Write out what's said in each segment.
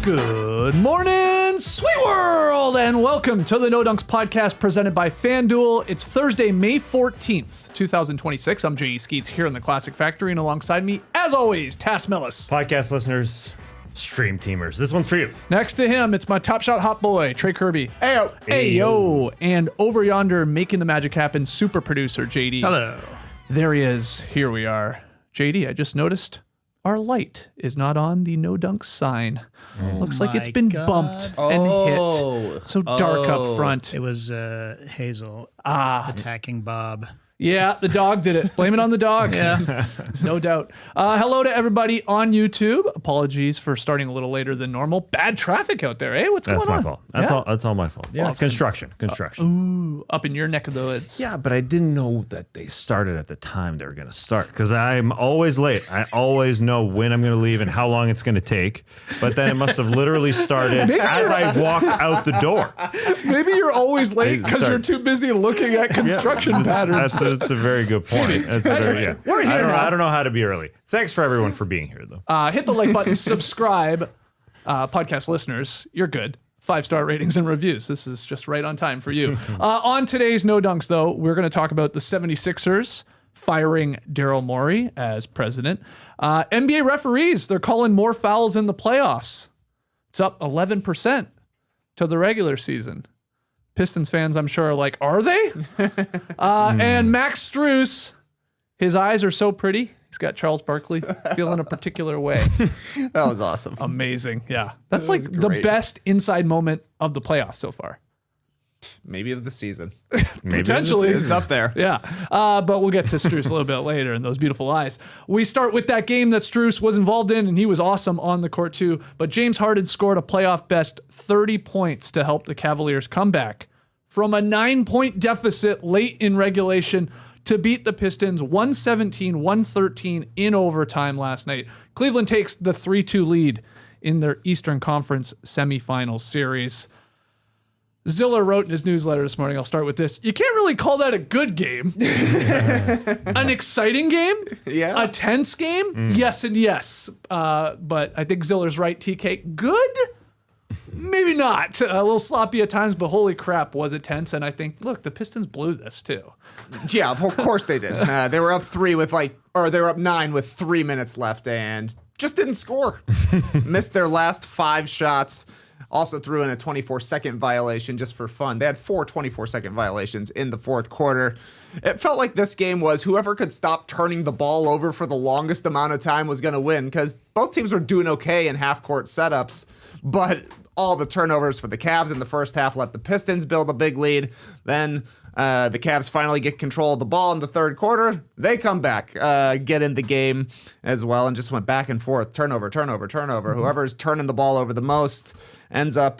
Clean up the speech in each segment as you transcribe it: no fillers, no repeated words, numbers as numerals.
Good morning, sweet world, and welcome to the No Dunks podcast presented by FanDuel. It's Thursday, May 14th, 2026. I'm J.E. Skeets here in the Classic Factory, and alongside me, as always, Tass Mellis. Podcast listeners, stream teamers, this one's for you. Next to him, it's my Top Shot hot boy, Trey Kirby. Ayo. Ayo. And over yonder, making the magic happen, super producer, JD. Hello. There he is. Here we are. JD, I just noticed our light is not on the No Dunks sign. Looks like it's been bumped and hit. So dark up front. It was Hazel attacking Bob. Yeah, the dog did it. Blame it on the dog. Yeah. No doubt. Hello to everybody on YouTube. Apologies for starting a little later than normal. Bad traffic out there, eh? What's going on? That's my fault. That's all my fault. Yeah, it's construction. Ooh, up in your neck of the woods. Yeah, but I didn't know that they started at the time they were going to start because I'm always late. I always know when I'm going to leave and how long it's going to take. But then it must have literally started as I walked out the door. Maybe you're always late because you're too busy looking at construction patterns. That's a very good point. That's a very, yeah. We're here now. I don't know how to be early. Thanks for everyone for being here, though. Hit the like button, subscribe, podcast listeners. You're good. 5-star ratings and reviews. This is just right on time for you. On today's No Dunks, though, we're going to talk about the 76ers firing Daryl Morey as president. NBA referees, they're calling more fouls in the playoffs. It's up 11% to the regular season. Pistons fans, I'm sure, are like, are they? And Max Strus, his eyes are so pretty. He's got Charles Barkley feeling a particular way. That was awesome. Amazing. Yeah. That's like the best inside moment of the playoffs so far. Maybe of the season. Potentially. It's up there. Yeah. But we'll get to Strus a little bit later and those beautiful eyes. We start with that game that Strus was involved in, and he was awesome on the court too. But James Harden scored a playoff best 30 points to help the Cavaliers come back from a 9-point deficit late in regulation to beat the Pistons 117-113 in overtime last night. Cleveland takes the 3-2 lead in their Eastern Conference semifinals series. Ziller wrote in his newsletter this morning, I'll start with this. You can't really call that a good game. An exciting game? Yeah. A tense game? Yes and yes. But I think Ziller's right, TK. Good? Maybe not. A little sloppy at times, but holy crap, was it tense. And I think, look, the Pistons blew this too. Yeah, of course they did. They were up they were up 9 with 3 minutes left and just didn't score. Missed their last 5 shots. Also threw in a 24-second violation just for fun. They had 4 24-second violations in the fourth quarter. It felt like this game was whoever could stop turning the ball over for the longest amount of time was going to win because both teams were doing okay in half-court setups, but all the turnovers for the Cavs in the first half let the Pistons build a big lead. Then the Cavs finally get control of the ball in the third quarter. They come back, get in the game as well, and just went back and forth. Turnover. Whoever's turning the ball over the most ends up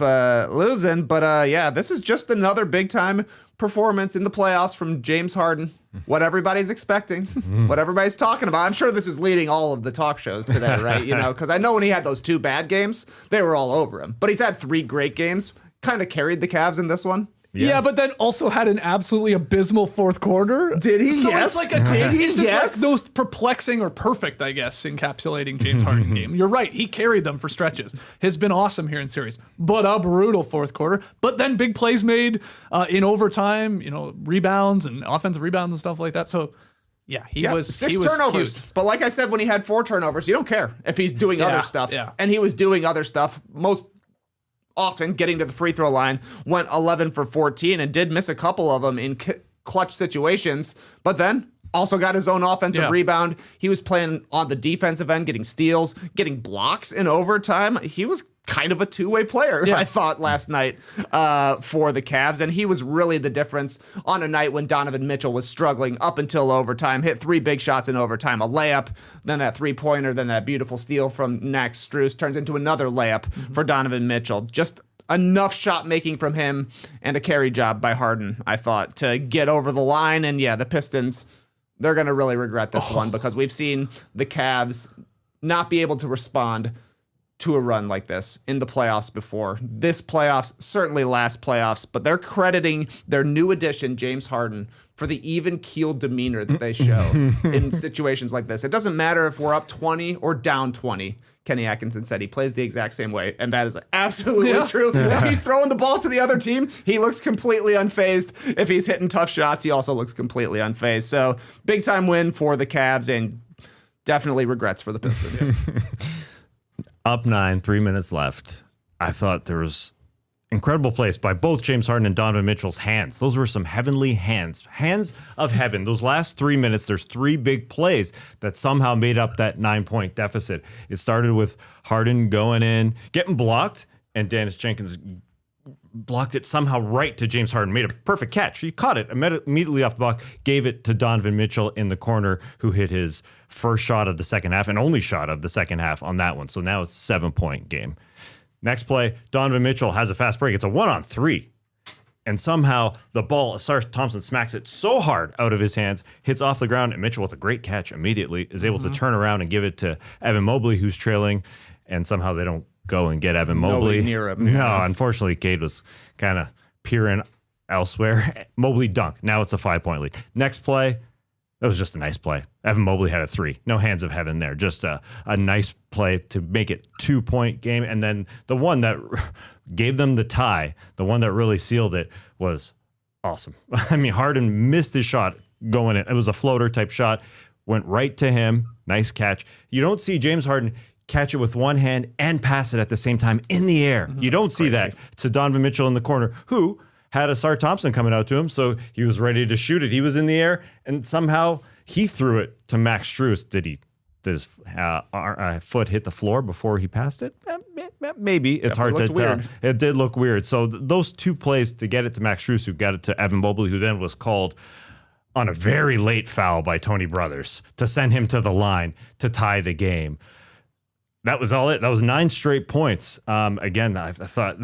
losing. But yeah, this is just another big-time performance in the playoffs from James Harden. What everybody's expecting, what everybody's talking about. I'm sure this is leading all of the talk shows today, right? You know, because I know when he had those 2 bad games, they were all over him. But he's had 3 great games, kind of carried the Cavs in this one. Yeah, but then also had an absolutely abysmal fourth quarter. Did he? So Yes. it's like it's just like the most perplexing or perfect, I guess, encapsulating James Harden game. You're right. He carried them for stretches. Has been awesome here in series, but a brutal fourth quarter. But then big plays made in overtime, you know, rebounds and offensive rebounds and stuff like that. So yeah, he was 6 he was turnovers. huge. But like I said, when he had 4 turnovers, you don't care if he's doing other stuff. Yeah. And he was doing other stuff. Most often getting to the free throw line, went 11 for 14 and did miss a couple of them in clutch situations, but then also got his own offensive rebound. He was playing on the defensive end, getting steals, getting blocks in overtime. He was kind of a two-way player, I thought, last night for the Cavs, and he was really the difference on a night when Donovan Mitchell was struggling up until overtime, hit 3 big shots in overtime, a layup, then that three-pointer, then that beautiful steal from Max Strus turns into another layup for Donovan Mitchell. Just enough shot making from him and a carry job by Harden, I thought, to get over the line. And yeah, the Pistons, they're going to really regret this one because we've seen the Cavs not be able to respond to a run like this in the playoffs before. This playoffs, certainly last playoffs, but they're crediting their new addition, James Harden, for the even-keeled demeanor that they show in situations like this. It doesn't matter if we're up 20 or down 20. Kenny Atkinson said he plays the exact same way, and that is absolutely true. If he's throwing the ball to the other team, he looks completely unfazed. If he's hitting tough shots, he also looks completely unfazed. So big-time win for the Cavs, and definitely regrets for the Pistons. Up 9, 3 minutes left. I thought there was incredible plays by both James Harden and Donovan Mitchell's hands. Those were some heavenly hands. Hands of heaven. Those last 3 minutes, there's 3 big plays that somehow made up that 9-point deficit. It started with Harden going in, getting blocked, and Dennis Jenkins blocked it somehow right to James Harden, made a perfect catch. He caught it immediately off the block, gave it to Donovan Mitchell in the corner, who hit his first shot of the second half and only shot of the second half on that one. So now it's a 7-point game. Next play, Donovan Mitchell has a fast break. It's a 1-on-3. And somehow the ball, Asar Thompson smacks it so hard out of his hands, hits off the ground, and Mitchell, with a great catch immediately, is able to turn around and give it to Evan Mobley, who's trailing, and somehow they don't go and get Evan Mobley. Nobody near him. No, unfortunately, Cade was kind of peering elsewhere. Mobley dunk. Now it's a 5-point lead. Next play, that was just a nice play. Evan Mobley had a 3. No hands of heaven there. Just a nice play to make it 2-point game. And then the one that gave them the tie, the one that really sealed it, was awesome. I mean, Harden missed his shot going in. It was a floater type shot. Went right to him. Nice catch. You don't see James Harden catch it with one hand and pass it at the same time in the air. You don't see that. To Donovan Mitchell in the corner, who had Asar Thompson coming out to him, so he was ready to shoot it. He was in the air, and somehow he threw it to Max Strus. Did his foot hit the floor before he passed it? Maybe. It's hard to tell. It did look weird. So those 2 plays to get it to Max Strus, who got it to Evan Mobley, who then was called on a very late foul by Tony Brothers to send him to the line to tie the game. That was all it. That was 9 straight points. Again, I thought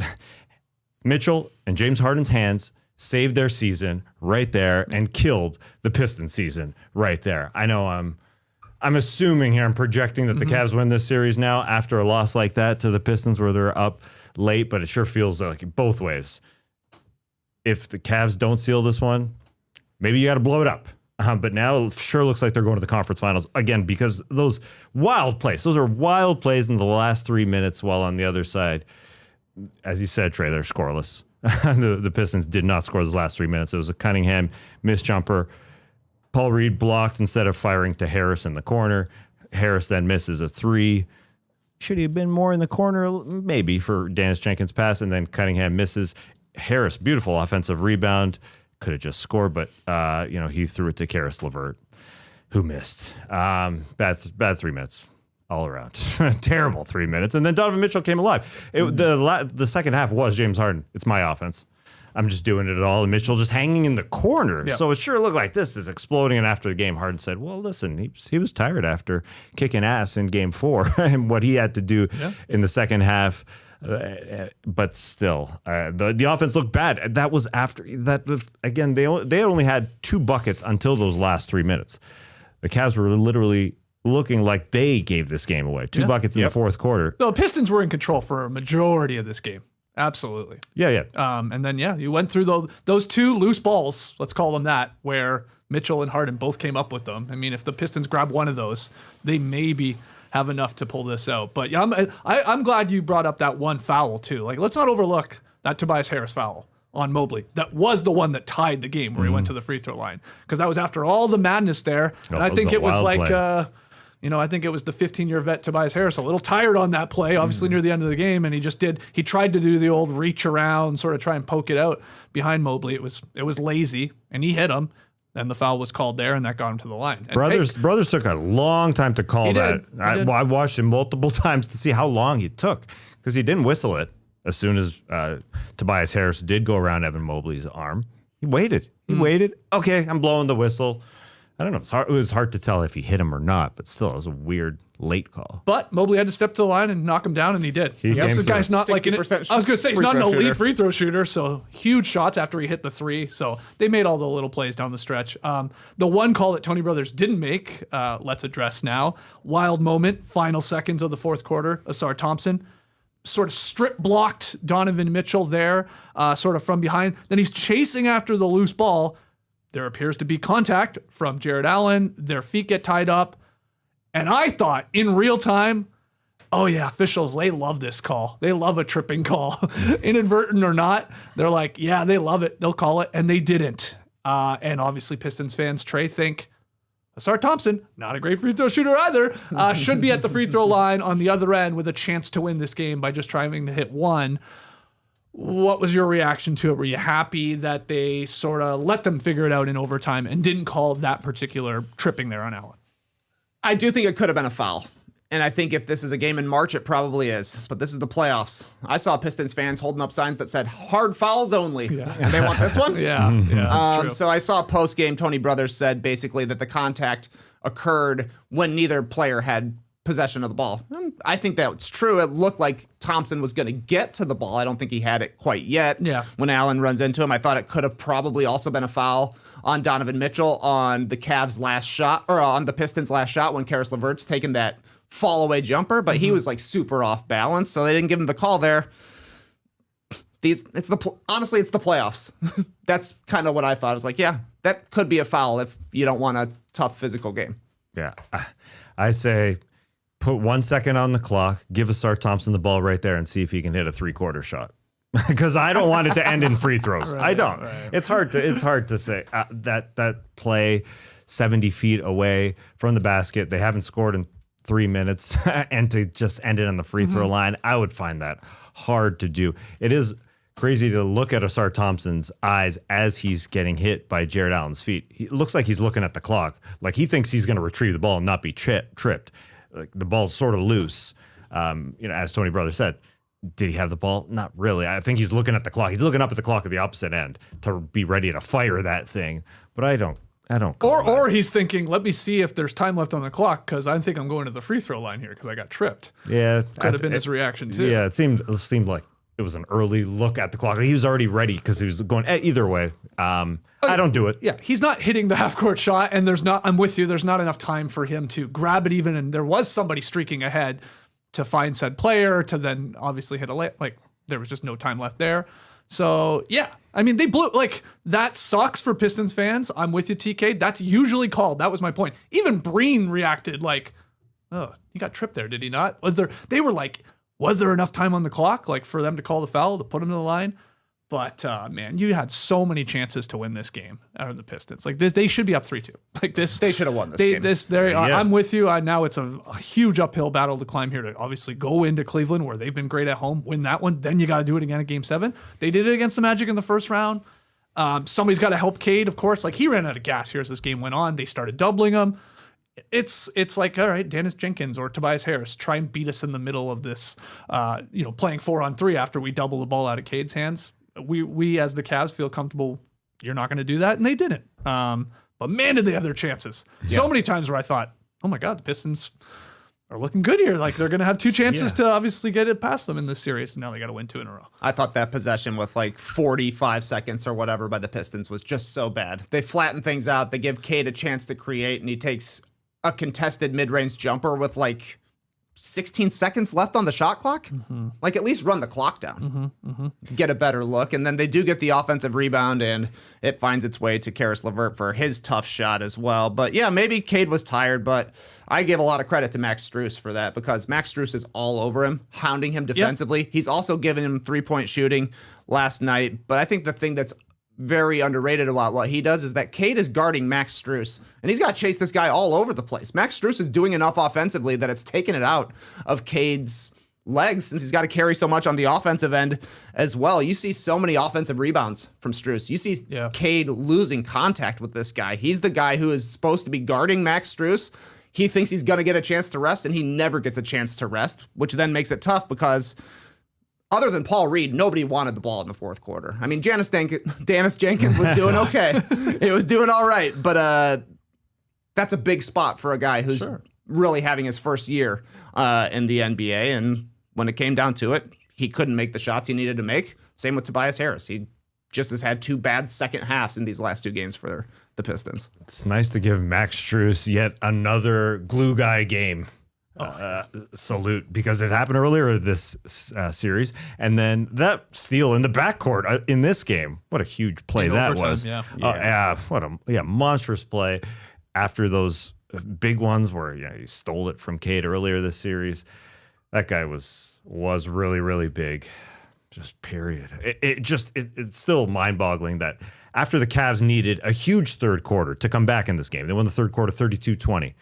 Mitchell and James Harden's hands saved their season right there and killed the Pistons season right there. I know I'm assuming here, I'm projecting that the Cavs win this series now after a loss like that to the Pistons where they're up late, but it sure feels like both ways. If the Cavs don't seal this one, maybe you got to blow it up. But now it sure looks like they're going to the conference finals again, because those wild plays, those are wild plays in the last 3 minutes, while on the other side, as you said, Trey, they're scoreless. The Pistons did not score those last 3 minutes. It was a Cunningham missed jumper. Paul Reed blocked instead of firing to Harris in the corner. Harris then misses a 3. Should he have been more in the corner? Maybe, for Dennis Jenkins' pass, and then Cunningham misses. Harris, beautiful offensive rebound. Could have just scored, but he threw it to Karis LeVert, who missed. Bad 3 minutes all around. Terrible 3 minutes. And then Donovan Mitchell came alive. The second half was James Harden. It's my offense. I'm just doing it all. And Mitchell just hanging in the corner. Yep. So it sure looked like this is exploding. And after the game, Harden said, well, listen, he was tired after kicking ass in game 4 and what he had to do in the second half. But still, the offense looked bad. That was after that. Again, they only had 2 buckets until those last 3 minutes. The Cavs were literally looking like they gave this game away. 2 buckets in the fourth quarter. The Pistons were in control for a majority of this game. Absolutely. Yeah. And then you went through those 2 loose balls. Let's call them that, where Mitchell and Harden both came up with them. I mean, if the Pistons grab one of those, they maybe have enough to pull this out. But yeah, I'm glad you brought up that one foul too. Like, let's not overlook that Tobias Harris foul on Mobley. That was the one that tied the game where he went to the free throw line, because that was after all the madness there. And I think it was like, I think it was the 15-year vet Tobias Harris, a little tired on that play, obviously near the end of the game, and he tried to do the old reach around, sort of try and poke it out behind Mobley. It was lazy, and he hit him. And the foul was called there, and that got him to the line. And Brothers took a long time to call that. I watched him multiple times to see how long he took, because he didn't whistle it as soon as Tobias Harris did go around Evan Mobley's arm. He waited. He waited. Okay, I'm blowing the whistle. I don't know. It was hard to tell if he hit him or not, but still, it was a weird late call. But Mobley had to step to the line and knock him down, and he did. This guy's not like I was going to say he's not an elite free throw shooter, so huge shots after he hit the three. So they made all the little plays down the stretch. The one call that Tony Brothers didn't make, let's address now. Wild moment, final seconds of the fourth quarter. Asar Thompson sort of strip blocked Donovan Mitchell there, sort of from behind. Then he's chasing after the loose ball. There appears to be contact from Jared Allen. Their feet get tied up. And I thought in real time, oh yeah, officials, they love this call. They love a tripping call. Inadvertent or not, they're like, yeah, they love it. They'll call it. And they didn't. And obviously Pistons fans, Trey, think Asar Thompson, not a great free throw shooter either, should be at the free throw line on the other end with a chance to win this game by just trying to hit one. What was your reaction to it? Were you happy that they sort of let them figure it out in overtime and didn't call that particular tripping there on Allen? I do think it could have been a foul. And I think if this is a game in March, it probably is. But this is the playoffs. I saw Pistons fans holding up signs that said hard fouls only. Yeah. And they want this one? Yeah. That's true. So I saw post-game, Tony Brothers said basically that the contact occurred when neither player had possession of the ball. And I think that's true. It looked like Thompson was going to get to the ball. I don't think he had it quite yet. Yeah. When Allen runs into him, I thought it could have probably also been a foul on Donovan Mitchell on the Cavs' last shot, or on the Pistons' last shot when Karis LeVert's taking that fall-away jumper, but he was like super off balance, so they didn't give him the call there. Honestly, it's the playoffs. That's kind of what I thought. It's like, yeah, that could be a foul if you don't want a tough physical game. Yeah. I say put 1 second on the clock, give Asar Thompson the ball right there and see if he can hit a three-quarter shot. Because I don't want it to end in free throws. I don't. Right. It's hard to say that play 70 feet away from the basket. They haven't scored in 3 minutes, and to just end it on the free throw line, I would find that hard to do. It is crazy to look at Asar Thompson's eyes as he's getting hit by Jared Allen's feet. It looks like he's looking at the clock, like he thinks he's going to retrieve the ball and not be tripped. Like the ball's sort of loose. As Tony Brothers said. Did he have the ball? Not really. I think he's looking at the clock. He's looking up at the clock at the opposite end to be ready to fire that thing. But I don't. Or he's thinking, let me see if there's time left on the clock because I think I'm going to the free throw line here because I got tripped. Yeah, could have been his reaction too. Yeah, it seemed like it was an early look at the clock. He was already ready because he was going either way. I don't do it. Yeah, he's not hitting the half court shot, and I'm with you. There's not enough time for him to grab it even, and there was somebody streaking ahead to find said player to then obviously hit a like there was just no time left there. So yeah, I mean they blew that sucks for Pistons fans. I'm with you, TK. That's usually called. That was my point. Even Breen reacted like, oh, he got tripped there, did he not? They were like, was there enough time on the clock for them to call the foul to put him to the line? But man, you had so many chances to win this game out of the Pistons. Like this, they should be up 3-2. Like this, they should have won this game. I'm with you. Now it's a huge uphill battle to climb here to obviously go into Cleveland where they've been great at home, win that one. Then you got to do it again at Game 7. They did it against the Magic in the first round. Somebody's got to help Cade, of course. Like he ran out of gas here as this game went on. They started doubling him. It's like, all right, Dennis Jenkins or Tobias Harris, try and beat us in the middle of this, playing 4-on-3 after we double the ball out of Cade's hands. We as the Cavs feel comfortable you're not going to do that, and they didn't. But man, did they have their chances. Yeah. So many times where I thought, oh my God, the Pistons are looking good here. Like they're going to have two chances to obviously get it past them in this series. And now they got to win 2 in a row. I thought that possession with 45 seconds or whatever by the Pistons was just so bad. They flatten things out. They give Cade a chance to create, and he takes a contested mid-range jumper with 16 seconds left on the shot clock. Mm-hmm. At least run the clock down. Get a better look. And then they do get the offensive rebound, and it finds its way to Karis LeVert for his tough shot as well. But yeah, maybe Cade was tired, but I give a lot of credit to Max Strus for that because Max Strus is all over him, hounding him defensively. Yep. He's also given him 3-point shooting last night. But I think the thing that's very underrated about what he does is that Cade is guarding Max Strus, and he's got to chase this guy all over the place. Max Strus is doing enough offensively that it's taken it out of Cade's legs since he's got to carry so much on the offensive end as well. You see so many offensive rebounds from Strus. You see Cade losing contact with this guy. He's the guy who is supposed to be guarding Max Strus. He thinks he's going to get a chance to rest, and he never gets a chance to rest, which then makes it tough because other than Paul Reed, nobody wanted the ball in the fourth quarter. I mean, Dennis Jenkins was doing okay. It was doing all right. But that's a big spot for a guy who's really having his first year in the NBA. And when it came down to it, he couldn't make the shots he needed to make. Same with Tobias Harris. He just has had 2 bad second halves in these last 2 games for the Pistons. It's nice to give Max Strus yet another glue guy game. Salute, because it happened earlier this series, and then that steal in the backcourt in this game. What a huge play in that overtime, was! Yeah. What a monstrous play after those big ones where he stole it from Cade earlier this series. That guy was really, really big. Just period. It's still mind-boggling that after the Cavs needed a huge third quarter to come back in this game, they won the third quarter 32-20.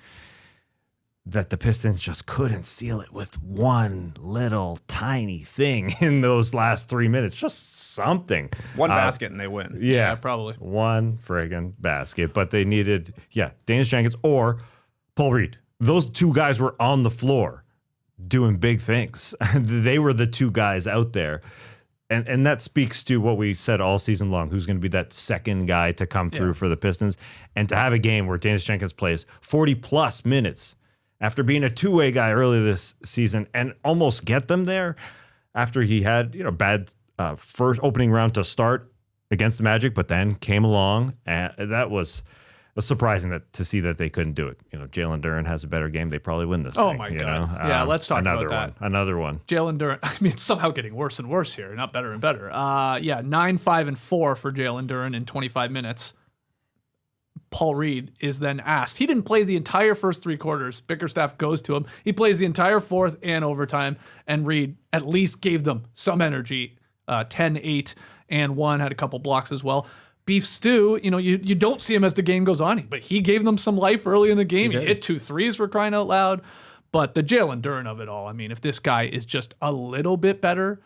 That the Pistons just couldn't seal it with one little tiny thing in those last 3 minutes. Just something. One basket and they win. Yeah, probably. One friggin' basket. But they needed, Danis Jenkins or Paul Reed. Those 2 guys were on the floor doing big things. They were the 2 guys out there. And that speaks to what we said all season long, who's going to be that second guy to come through for the Pistons. And to have a game where Danis Jenkins plays 40-plus minutes after being a 2-way guy earlier this season and almost get them there after he had, bad first opening round to start against the Magic, but then came along, and that was surprising to see that they couldn't do it. Jalen Duren has a better game. They probably win this thing. Oh, my God. Yeah, let's talk about that. Another one. Jalen Duren, it's somehow getting worse and worse here, not better and better. 9, 5, and 4 for Jalen Duren in 25 minutes. Paul Reed is then asked. He didn't play the entire first 3 quarters. Bickerstaff goes to him. He plays the entire fourth and overtime, and Reed at least gave them some energy. 10, 8, and 1, had a couple blocks as well. Beef Stew, you don't see him as the game goes on, but he gave them some life early in the game. He hit 2 threes for crying out loud. But the Jalen Duren of it all, if this guy is just a little bit better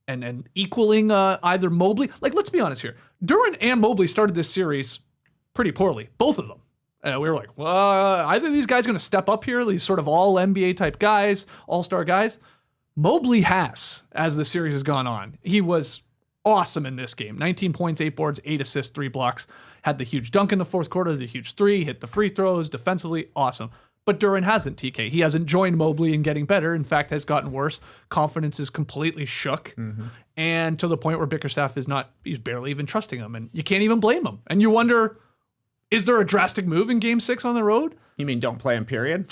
and equaling either Mobley, let's be honest here. Duren and Mobley started this series pretty poorly, both of them. We were like, well, either of these guys going to step up here, these sort of all NBA type guys, all-star guys. Mobley has, as the series has gone on. He was awesome in this game. 19 points, 8 boards, 8 assists, 3 blocks. Had the huge dunk in the fourth quarter, the huge 3, hit the free throws, defensively, awesome. But Duren hasn't, TK. He hasn't joined Mobley in getting better. In fact, has gotten worse. Confidence is completely shook. Mm-hmm. And to the point where Bickerstaff he's barely even trusting him. And you can't even blame him. And you wonder, is there a drastic move in Game 6 on the road? You mean don't play him, period?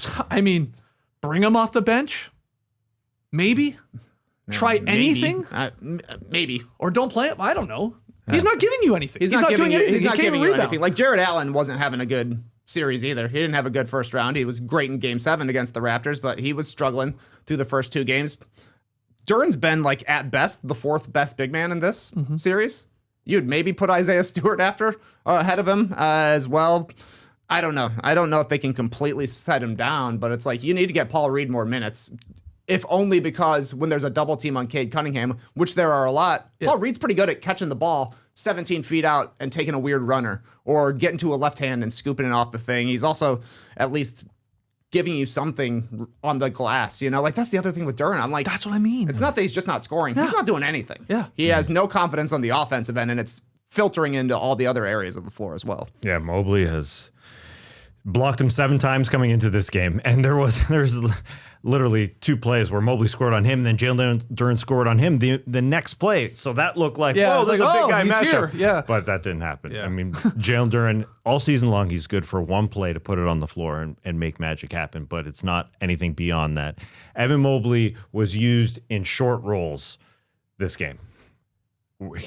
Bring him off the bench? Maybe? Try anything? Maybe. Or don't play him? I don't know. He's not giving you anything. He's not doing anything. He's not giving you anything. Like Jared Allen wasn't having a good series either. He didn't have a good first round. He was great in Game 7 against the Raptors, but he was struggling through the first 2 games. Duren's been, at best, the 4th best big man in this series. You'd maybe put Isaiah Stewart ahead of him as well. I don't know. I don't know if they can completely set him down, but it's you need to get Paul Reed more minutes, if only because when there's a double team on Cade Cunningham, which there are a lot, Paul Reed's pretty good at catching the ball 17 feet out and taking a weird runner or getting to a left hand and scooping it off the thing. He's also at least giving you something on the glass, that's the other thing with Duren. I'm that's what I mean. It's not that he's just not scoring. Yeah. He's not doing anything. Yeah. He has no confidence on the offensive end, and it's filtering into all the other areas of the floor as well. Yeah, Mobley has blocked him 7 times coming into this game, and there's literally 2 plays where Mobley scored on him, then Jalen Duren scored on him the next play. So that looked like, whoa, there's a big guy matchup. Yeah. But that didn't happen. Yeah. Jalen Duren, all season long, he's good for 1 play to put it on the floor and make magic happen, but it's not anything beyond that. Evan Mobley was used in short rolls this game.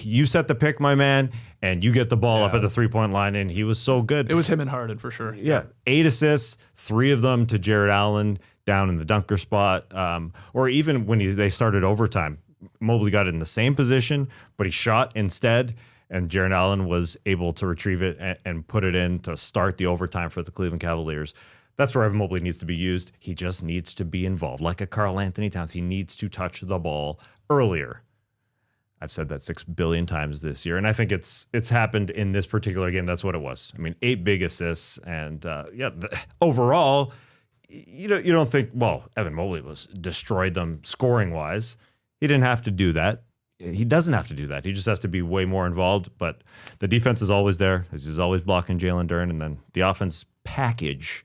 You set the pick, my man, and you get the ball up at the 3-point line, and he was so good. It was him and Harden for sure. Yeah, 8 assists, 3 of them to Jared Allen down in the dunker spot, or even when they started overtime, Mobley got in the same position, but he shot instead, and Jared Allen was able to retrieve it and put it in to start the overtime for the Cleveland Cavaliers. That's where Evan Mobley needs to be used. He just needs to be involved. Like a Karl Anthony Towns, he needs to touch the ball earlier. I've said that 6 billion times this year, and I think it's happened in this particular game. That's what it was. 8 big assists, and overall, you don't think, well, Evan Mobley destroyed them scoring wise. He didn't have to do that. he doesn't have to do that. He just has to be way more involved. But the defense is always there. He's always blocking Jalen Duren. And then the offense package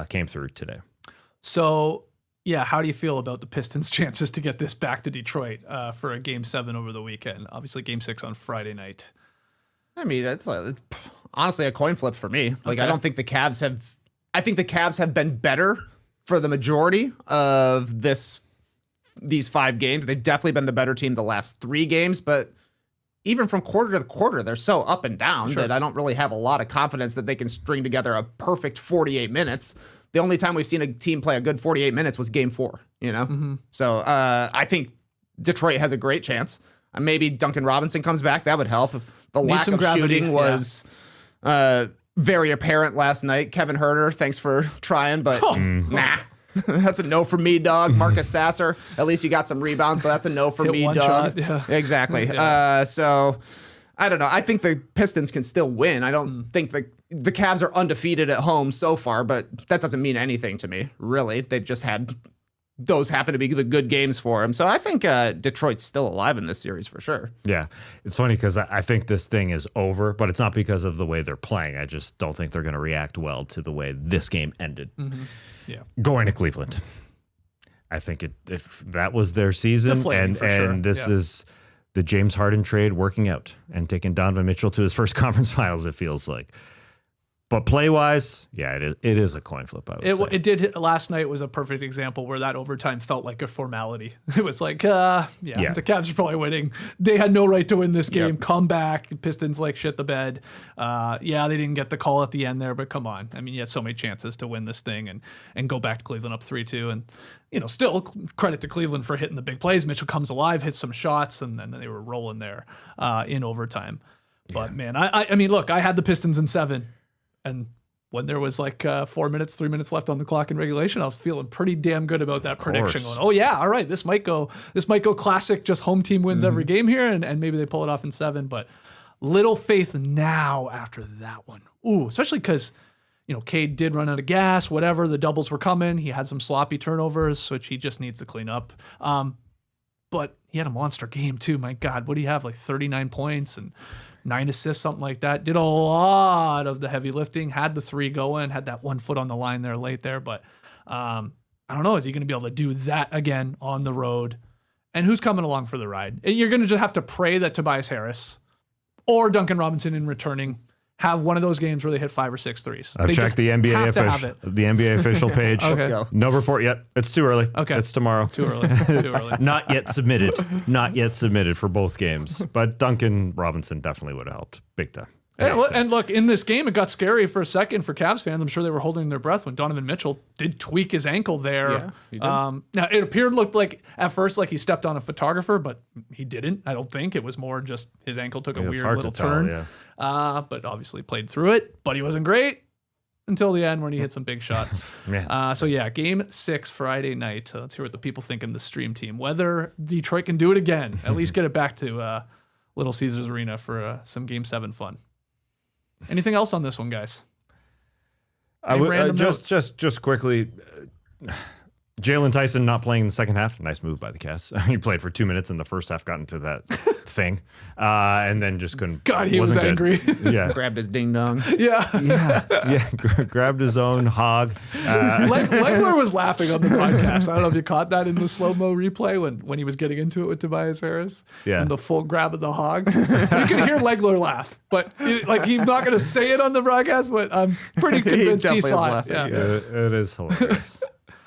came through today. So, yeah, how do you feel about the Pistons' chances to get this back to Detroit for a Game 7 over the weekend? Obviously, Game 6 on Friday night. I mean, it's honestly a coin flip for me. Like, I don't think the Cavs have. I think the Cavs have been better for the majority of these 5 games. They've definitely been the better team the last 3 games, but even from quarter to quarter, they're so up and down that I don't really have a lot of confidence that they can string together a perfect 48 minutes. The only time we've seen a team play a good 48 minutes was Game 4, you know? Mm-hmm. So I think Detroit has a great chance. Maybe Duncan Robinson comes back. That would help. The lack of shooting was very apparent last night. Kevin Huerter, thanks for trying, but nah. That's a no for me, dog. Marcus Sasser, at least you got some rebounds, but that's a no for me, dog. Shot, Exactly. So I don't know. I think the Pistons can still win. I don't think the Cavs are undefeated at home so far, but that doesn't mean anything to me, really. They've just had those happen to be the good games for them. So I think Detroit's still alive in this series for sure. Yeah. It's funny because I think this thing is over, but it's not because of the way they're playing. I just don't think they're going to react well to the way this game ended. Mm-hmm. Yeah. Going to Cleveland. I think if that was their season, and this is the James Harden trade working out and taking Donovan Mitchell to his first conference finals, it feels like. But play-wise, it is a coin flip, I would say. It did. Last night was a perfect example where that overtime felt like a formality. It was like, the Cavs are probably winning. They had no right to win this game. Come back. The Pistons shit the bed. They didn't get the call at the end there, but come on. I mean, you had so many chances to win this thing and go back to Cleveland up 3-2. And, still credit to Cleveland for hitting the big plays. Mitchell comes alive, hits some shots, and then they were rolling there in overtime. But, man, I mean, look, I had the Pistons in 7. And when there was 3 minutes left on the clock in regulation, I was feeling pretty damn good about that prediction. Going, all right, this might go classic, just home team wins every game here, and maybe they pull it off in 7. But little faith now after that one. Ooh, especially because, Cade did run out of gas, whatever, the doubles were coming. He had some sloppy turnovers, which he just needs to clean up. But he had a monster game too. My God, what do you have? 39 points and 9 assists, something like that. Did a lot of the heavy lifting, had the 3 going, had that 1 foot on the line there late there. But I don't know, is he going to be able to do that again on the road? And who's coming along for the ride? You're going to just have to pray that Tobias Harris or Duncan Robinson in returning have one of those games where they hit 5 or 6 threes. I've checked the NBA official page. Okay. Let's go. No report yet. It's too early. Okay. It's tomorrow. Too early. Not yet submitted for both games. But Duncan Robinson definitely would have helped big time. And look, in this game, it got scary for a second for Cavs fans. I'm sure they were holding their breath when Donovan Mitchell did tweak his ankle there. Yeah, he did. Now, it looked like at first like he stepped on a photographer, but he didn't. I don't think. It was more just his ankle took a weird little turn. But obviously played through it. But he wasn't great until the end when he hit some big shots. Game 6 Friday night. Let's hear what the people think in the stream team. Whether Detroit can do it again, at least get it back to Little Caesars Arena for some Game 7 fun. Anything else on this one, guys? I would just quickly. Jalen Tyson not playing in the second half. Nice move by the Cavs. He played for 2 minutes in the first half, got into that thing, and then just couldn't. God, he was angry. Yeah, grabbed his ding dong. Yeah. Grabbed his own hog. Legler was laughing on the broadcast. I don't know if you caught that in the slow-mo replay when he was getting into it with Tobias Harris. Yeah. And the full grab of the hog. You could hear Legler laugh, but he's not going to say it on the broadcast. But I'm pretty convinced he saw it. Yeah. It is hilarious.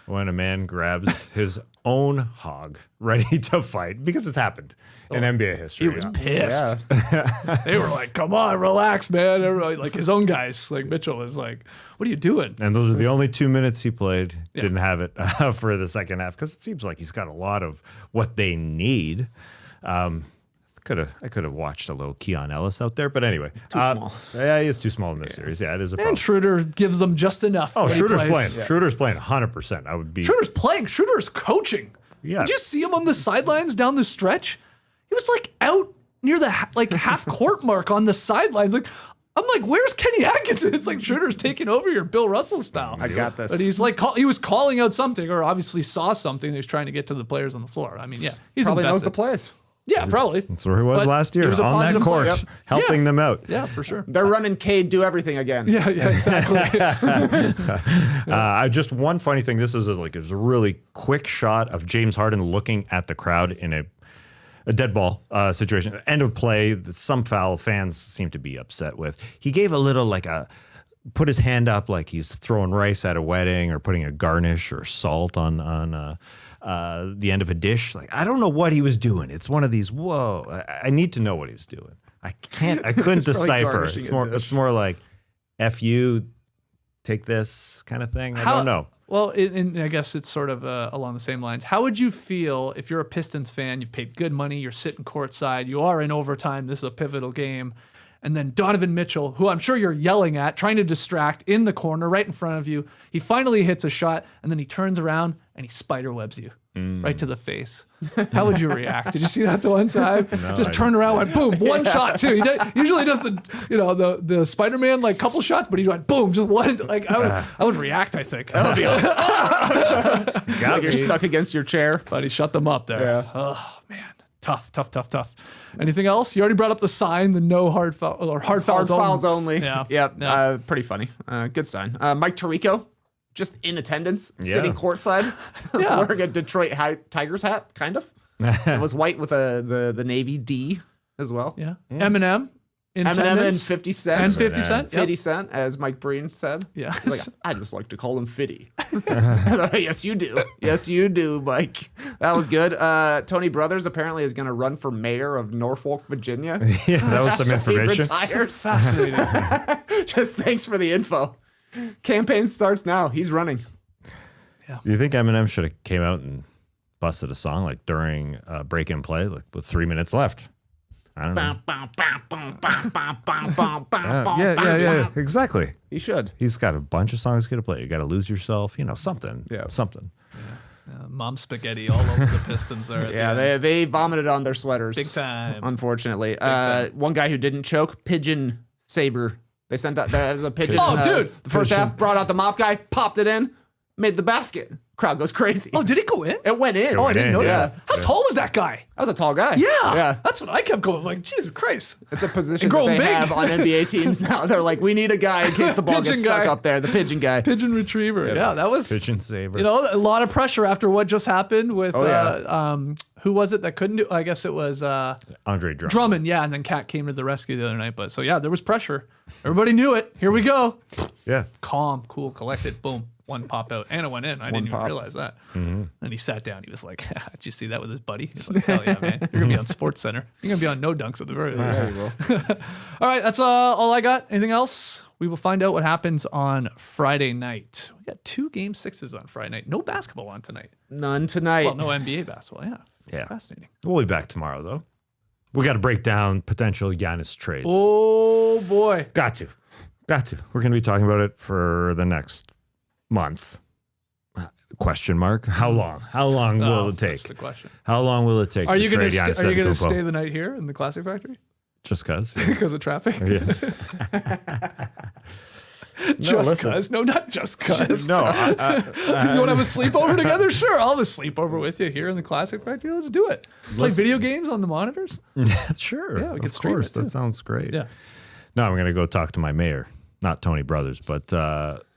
When a man grabs his own hog ready to fight, because it's happened in NBA history. He was pissed. Yeah. They were like, come on, relax, man. Everybody, his own guys, Mitchell was like, what are you doing? And those are the only 2 minutes he played. Didn't have it for the second half because it seems like he's got a lot of what they need. I could have watched a little Keon Ellis out there, but anyway. Too small. Yeah, he is too small in this series. Yeah, it is a problem. And Schroeder gives them just enough. Oh, Schroeder's playing. Yeah. Schroeder's playing 100%. I would be. Schroeder's playing. Schroeder's coaching. Yeah. Did you see him on the sidelines down the stretch? He was out near the half court mark on the sidelines. I'm like, where's Kenny Atkinson? It's like Schroeder's taking over your Bill Russell style. I got this. But he's he was calling out something, or obviously saw something. He was trying to get to the players on the floor. I mean, yeah, he's probably invested. knows the plays. Yeah, probably. That's where he was But last he year was a on that positive court, player. helping them out. Yeah, for sure. They're running Cade do everything again. Yeah, exactly. Just one funny thing. This is it was a really quick shot of James Harden looking at the crowd in a dead ball situation. End of play. Some foul fans seem to be upset with. He gave a little put his hand up like he's throwing rice at a wedding or putting a garnish or salt on the end of a dish. Like, I don't know what he was doing. It's one of these, whoa, I need to know what he was doing. I couldn't decipher. It's more like, F you, take this kind of thing. I don't know. Well, and I guess it's sort of along the same lines. How would you feel if you're a Pistons fan, you've paid good money, you're sitting courtside, you are in overtime, this is a pivotal game, and then Donovan Mitchell, who I'm sure you're yelling at, trying to distract in the corner right in front of you, he finally hits a shot, and then he turns around and he spider webs you right to the face. How would you react? Did you see that the one time? No, Just turned around, went boom, one shot too. He usually does the Spider-Man like couple shots, but he went boom, just one. Like I would react. I think. That would be awesome. Like you're stuck against your chair. But he shut them up there. Yeah. Oh man, tough. Anything else? You already brought up the sign, the no hard foul or hard fouls only. Yeah. Yep. Yeah. Pretty funny. Good sign. Mike Tirico, just in attendance, sitting courtside, wearing a Detroit Tigers hat, kind of. It was white with the Navy D as well. Yeah. Eminem. In Eminem and attendance. 50 Cent. And 50 Cent. 50 Cent, as Mike Breen said. Yeah. He's like, I just like to call him Fitty. Yes, you do. Yes, you do, Mike. That was good. Tony Brothers apparently is going to run for mayor of Norfolk, Virginia. Yeah, that was some He information. retires. Fascinating. Just thanks for the info. Campaign starts now. He's running. Do you think Eminem should have came out and busted a song like during break and play, like with 3 minutes left? I don't know. Yeah, exactly. He should. He's got a bunch of songs he's gonna play. You got to lose yourself, something. Yeah. Something. Mom spaghetti all over the Pistons there. Yeah, they vomited on their sweaters. Big time. Unfortunately. time. One guy who didn't choke, Pigeon Saber. They sent out, there was a pigeon. Oh, dude. The first half, brought out the mop guy, popped it in, made the basket. Crowd goes crazy. Oh, did it go in? It went in. Oh, I didn't notice yeah. that. How tall was that guy? That was a tall guy. Yeah. That's what I kept going. Like, Jesus Christ. It's a position And that growing they big. have on NBA teams now. They're like, we need a guy in case the ball Pigeon gets stuck guy. up there. The pigeon guy. Pigeon retriever. Yeah, that was Pigeon saver. a lot of pressure after what just happened with yeah. who was it that couldn't do? I guess it was Andre Drummond. Drummond. Yeah, and then Cat came to the rescue the other night. But so yeah, there was pressure. Everybody knew it. Here we go. Yeah. Calm, cool, collected. Boom. One pop out, and it went in. I didn't even pop. realize that. And he sat down. He was like, "Did you see that with his buddy?" He's like, "Hell yeah, man! You're gonna be on Sports Center. You're gonna be on No Dunks at the very least." All right, that's all I got. Anything else? We will find out what happens on Friday night. We got 2 Game 6s on Friday night. No basketball on tonight. None tonight. Well, no NBA basketball. Yeah. Yeah. Fascinating. We'll be back tomorrow, though. We got to break down potential Giannis trades. Oh boy. Got to. We're going to be talking about it for the next month. Question mark. How long? How long will it take? That's the question. How long will it take? Are you going to Giannis are you going to Antetokounmpo? stay the night here in the Classic Factory Just cause. because of traffic? Yeah. Just listen. cause? No, not just cause. No. You want to have a sleepover together? Sure, I'll have a sleepover with you here in the Classic Factory. Let's do it. Play video games on the monitors. Sure. Yeah, we could of stream course. it, too. That sounds great. Yeah. No, I'm going to go talk to my mayor, not Tony Brothers, but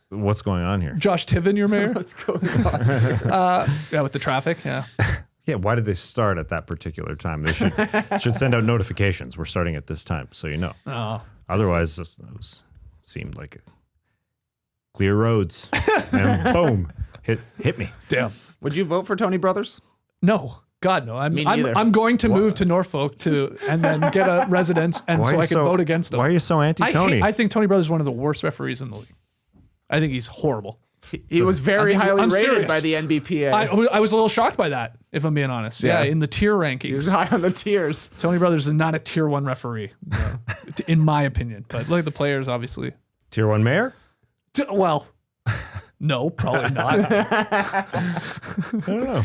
what's going on here? Josh Tiven, your mayor. What's going on? Yeah, with the traffic. Yeah. Yeah, why did they start at that particular time? They should send out notifications. We're starting at this time, so you know. Oh. Otherwise, it seemed like clear roads, and boom, hit me. Damn. Would you vote for Tony Brothers? No. God, no. Me neither. I'm going to move to Norfolk and then get a residence, and so I can vote against him. Why are you so anti-Tony? I think Tony Brothers is one of the worst referees in the league. I think he's horrible. He was very highly I'm rated serious. by the NBPA. I was a little shocked by that, if I'm being honest. Yeah, in the tier He was rankings, high on the tiers. Tony Brothers is not a tier 1 referee, in my opinion. But look at the players, obviously. Tier 1 mayor? Well, no, probably not. I don't know.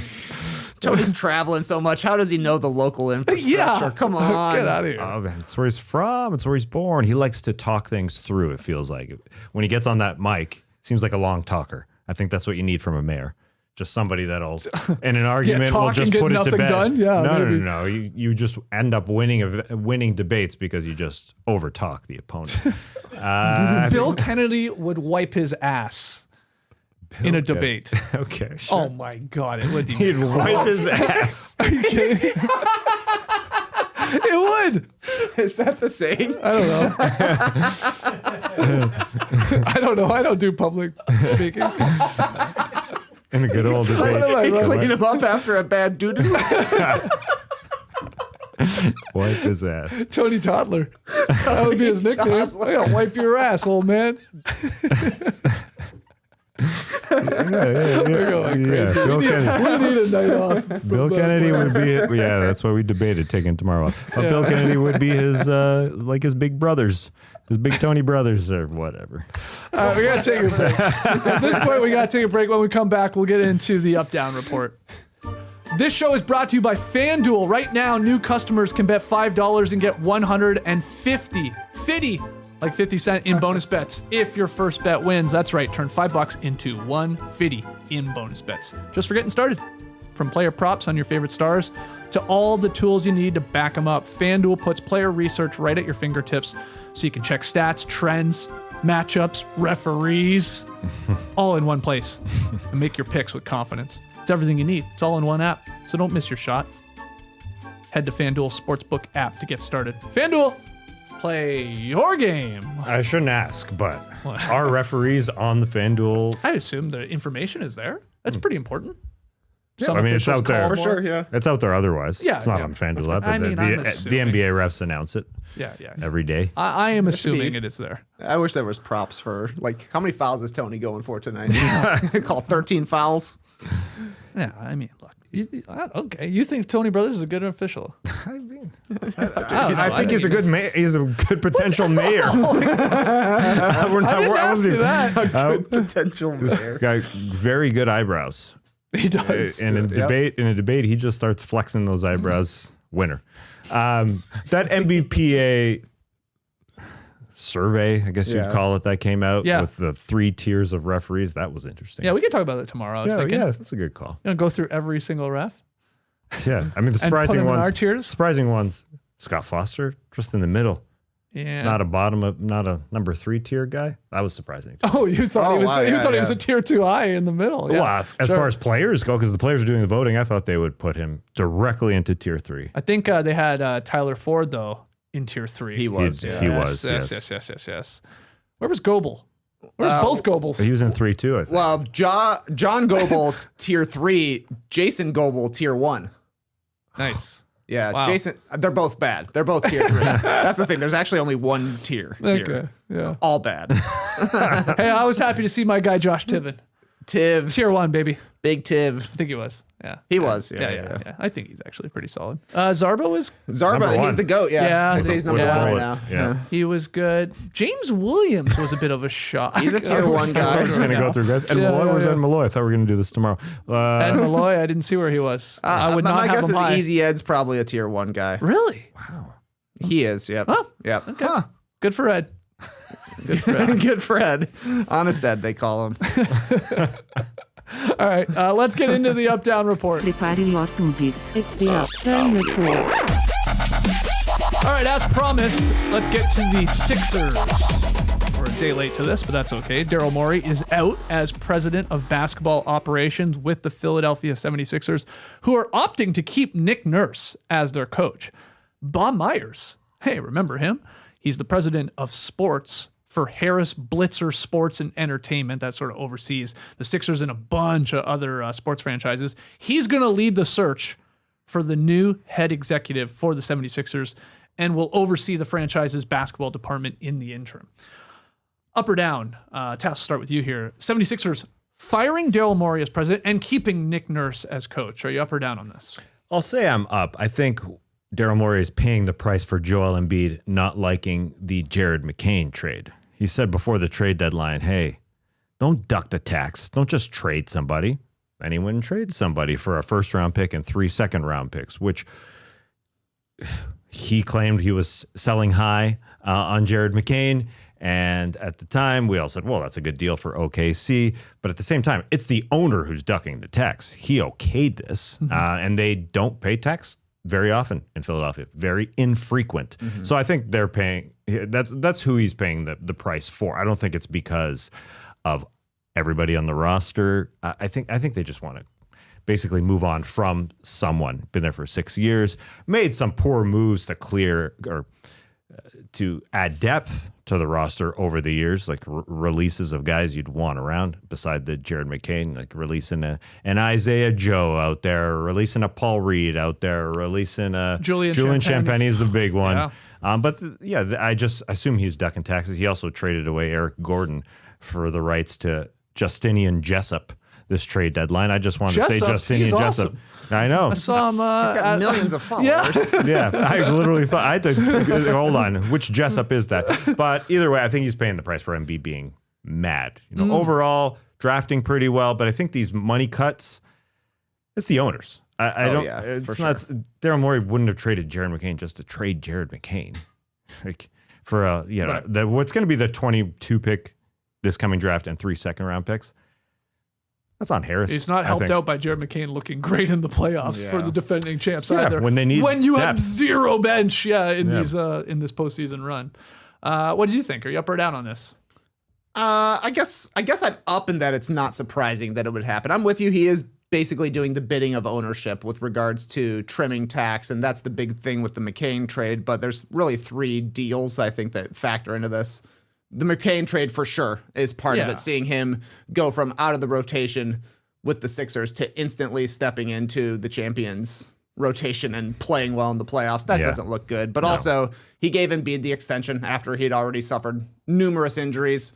Tony's traveling so much. How does he know the local infrastructure? Yeah, Come on. get out of here. Oh, man, it's where he's from. It's where he's born. He likes to talk things through, it feels like. When he gets on that mic, seems like a long talker. I think that's what you need from a mayor. just somebody that'll, in an argument, will talk just and get put it to nothing bed. done? Yeah, no, maybe. no. You just end up winning debates because you just overtalk the opponent. Bill Kennedy would wipe his ass in a debate. Okay, sure. Oh my God, it would be. He'd wipe his ass. Are you kidding? It would. Is that the saying? I don't know. I don't do public speaking. In a good old debate. Clean him up after a bad doo-doo. Wipe his ass. Tony Toddler. That would be his nickname. I gotta wipe your ass, old man. We're going crazy. Bill Kennedy. We need a night off. Bill Kennedy would be, that's why we debated taking tomorrow off. But Bill Kennedy would be his, like his big brothers, his big Tony brothers or whatever. We got to take a break. At this point, we got to take a break. When we come back, we'll get into the up-down report. This show is brought to you by FanDuel. Right now, new customers can bet $5 and get 150, like 50 cents in bonus bets if your first bet wins. That's right, turn $5 into 150 in bonus bets. Just for getting started. From player props on your favorite stars to all the tools you need to back them up, FanDuel puts player research right at your fingertips so you can check stats, trends, matchups, referees, all in one place and make your picks with confidence. It's everything you need. It's all in one app, so don't miss your shot. Head to FanDuel Sportsbook app to get started. FanDuel, play your game. I shouldn't ask, but are referees on the FanDuel? I assume the information is there. That's pretty important. Yeah, I mean, it's out there. For sure, yeah. It's out there otherwise. Yeah, it's not yeah. on FanDuel app. I mean, I'm the assuming. NBA refs announce it Yeah. every day. I am be. assuming it is there. I wish there was props for, like, how many fouls is Tony going for tonight? Call 13 fouls. Yeah, I mean, look. Okay, you think Tony Brothers is a good official? I mean, I I think he's a good he's a good potential mayor. I didn't ask you that. Good potential This mayor. guy, very good eyebrows. He does. In a debate, he just starts flexing those eyebrows. Winner. That MBPA survey, I guess you'd call it, that came out with the 3 tiers of referees. That was interesting. Yeah, we can talk about that tomorrow. I was thinking. Yeah, that's a good call. You know, go through every single ref. Yeah, I mean the And put surprising them in ones. our tiers? Surprising ones. Scott Foster, just in the middle. Yeah. Not a number 3 tier guy. That was surprising. Oh, you thought he was? wow, You yeah, thought he was yeah. a tier 2 high in the middle. Yeah. Well, as far as players go, because the players are doing the voting, I thought they would put him directly into tier 3. I think they had Tyler Ford though in tier 3. He was. He was. Yes. Where was Goebel? Where's both Goebels? He was in 3 too, I think. Well, John Goebel, tier 3. Jason Goebel, tier 1. Nice. Yeah, Wow. Jason, they're both bad. They're both tier 3. That's the thing. There's actually only one tier here. Okay. Yeah. All bad. Hey, I was happy to see my guy Josh Tiven. Tivs. Tier 1, baby. Big Tiv. I think he was. Yeah. He was. Yeah. I think he's actually pretty solid. Zarba was Zarba, Number he's one. the GOAT. Yeah. Yeah. I'd say he's number With a 1 right bullet. now. Yeah. he was good. James Williams was a bit of a shock. He's a tier 1 guy. I'm just going to go through guys. And where's Ed Malloy? I thought we were going to do this tomorrow. Ed Malloy, I didn't see where he was. I would not my have guess him is high. Easy Ed's probably a tier 1 guy. Really? He is. Yep. Oh, Yep. okay. Good for Ed. Good for Ed. Good for Ed. Honest Ed, they call him. All right, let's get into the up-down report. Prepare your tubes. It's the up-down report. All right, as promised, let's get to the Sixers. We're a day late to this, but that's okay. Daryl Morey is out as president of basketball operations with the Philadelphia 76ers, who are opting to keep Nick Nurse as their coach. Bob Myers, hey, remember him? He's the president of sports for Harris Blitzer Sports and Entertainment that sort of oversees the Sixers and a bunch of other sports franchises. He's going to lead the search for the new head executive for the 76ers and will oversee the franchise's basketball department in the interim. Up or down? Tass, will start with you here. 76ers firing Daryl Morey as president and keeping Nick Nurse as coach. Are you up or down on this? I'll say I'm up. I think Daryl Morey is paying the price for Joel Embiid not liking the Jared McCain trade. He said before the trade deadline, hey, don't duck the tax. Don't just trade somebody. Anyone trade somebody for a first-round pick and 3 second-round picks, which he claimed he was selling high on Jared McCain. And at the time, we all said, well, that's a good deal for OKC. But at the same time, it's the owner who's ducking the tax. He okayed this, and they don't pay tax very often in Philadelphia, very infrequent. So I think they're paying. That's who he's paying the price for. I don't think it's because of everybody on the roster. I think they just want to basically move on from someone. Been there for 6 years, made some poor moves to clear or to add depth to the roster over the years, like releases of guys you'd want around beside the Jared McCain, like releasing an Isaiah Joe out there, releasing a Paul Reed out there, releasing a Julian Champagne is the big one. Yeah. I just assume he's ducking taxes. He also traded away Eric Gordon for the rights to Justinian Jessup this trade deadline. I just wanted to say Justinian Jessup. Awesome. I know. I saw him. He's got millions of followers. Yeah, I literally thought I had to hold on. Which Jessup is that? But either way, I think he's paying the price for Embiid being mad. Overall drafting pretty well, but I think these money cuts, it's the owners. I don't. Yeah, it's for not. sure. Daryl Morey wouldn't have traded Jared McCain just to trade Jared McCain, like for what's going to be the 22 pick this coming draft and 3 second-round picks. That's on Harris. He's not helped out by Jared McCain looking great in the playoffs for the defending champs either. When you have zero bench, in these in this postseason run. What do you think? Are you up or down on this? I guess I'm up in that it's not surprising that it would happen. I'm with you. He is basically doing the bidding of ownership with regards to trimming tax, and that's the big thing with the McCain trade. But there's really 3 deals I think that factor into this. The McCain trade for sure is part of it, seeing him go from out of the rotation with the Sixers to instantly stepping into the champions rotation and playing well in the playoffs. That doesn't look good. But also, he gave Embiid the extension after he'd already suffered numerous injuries.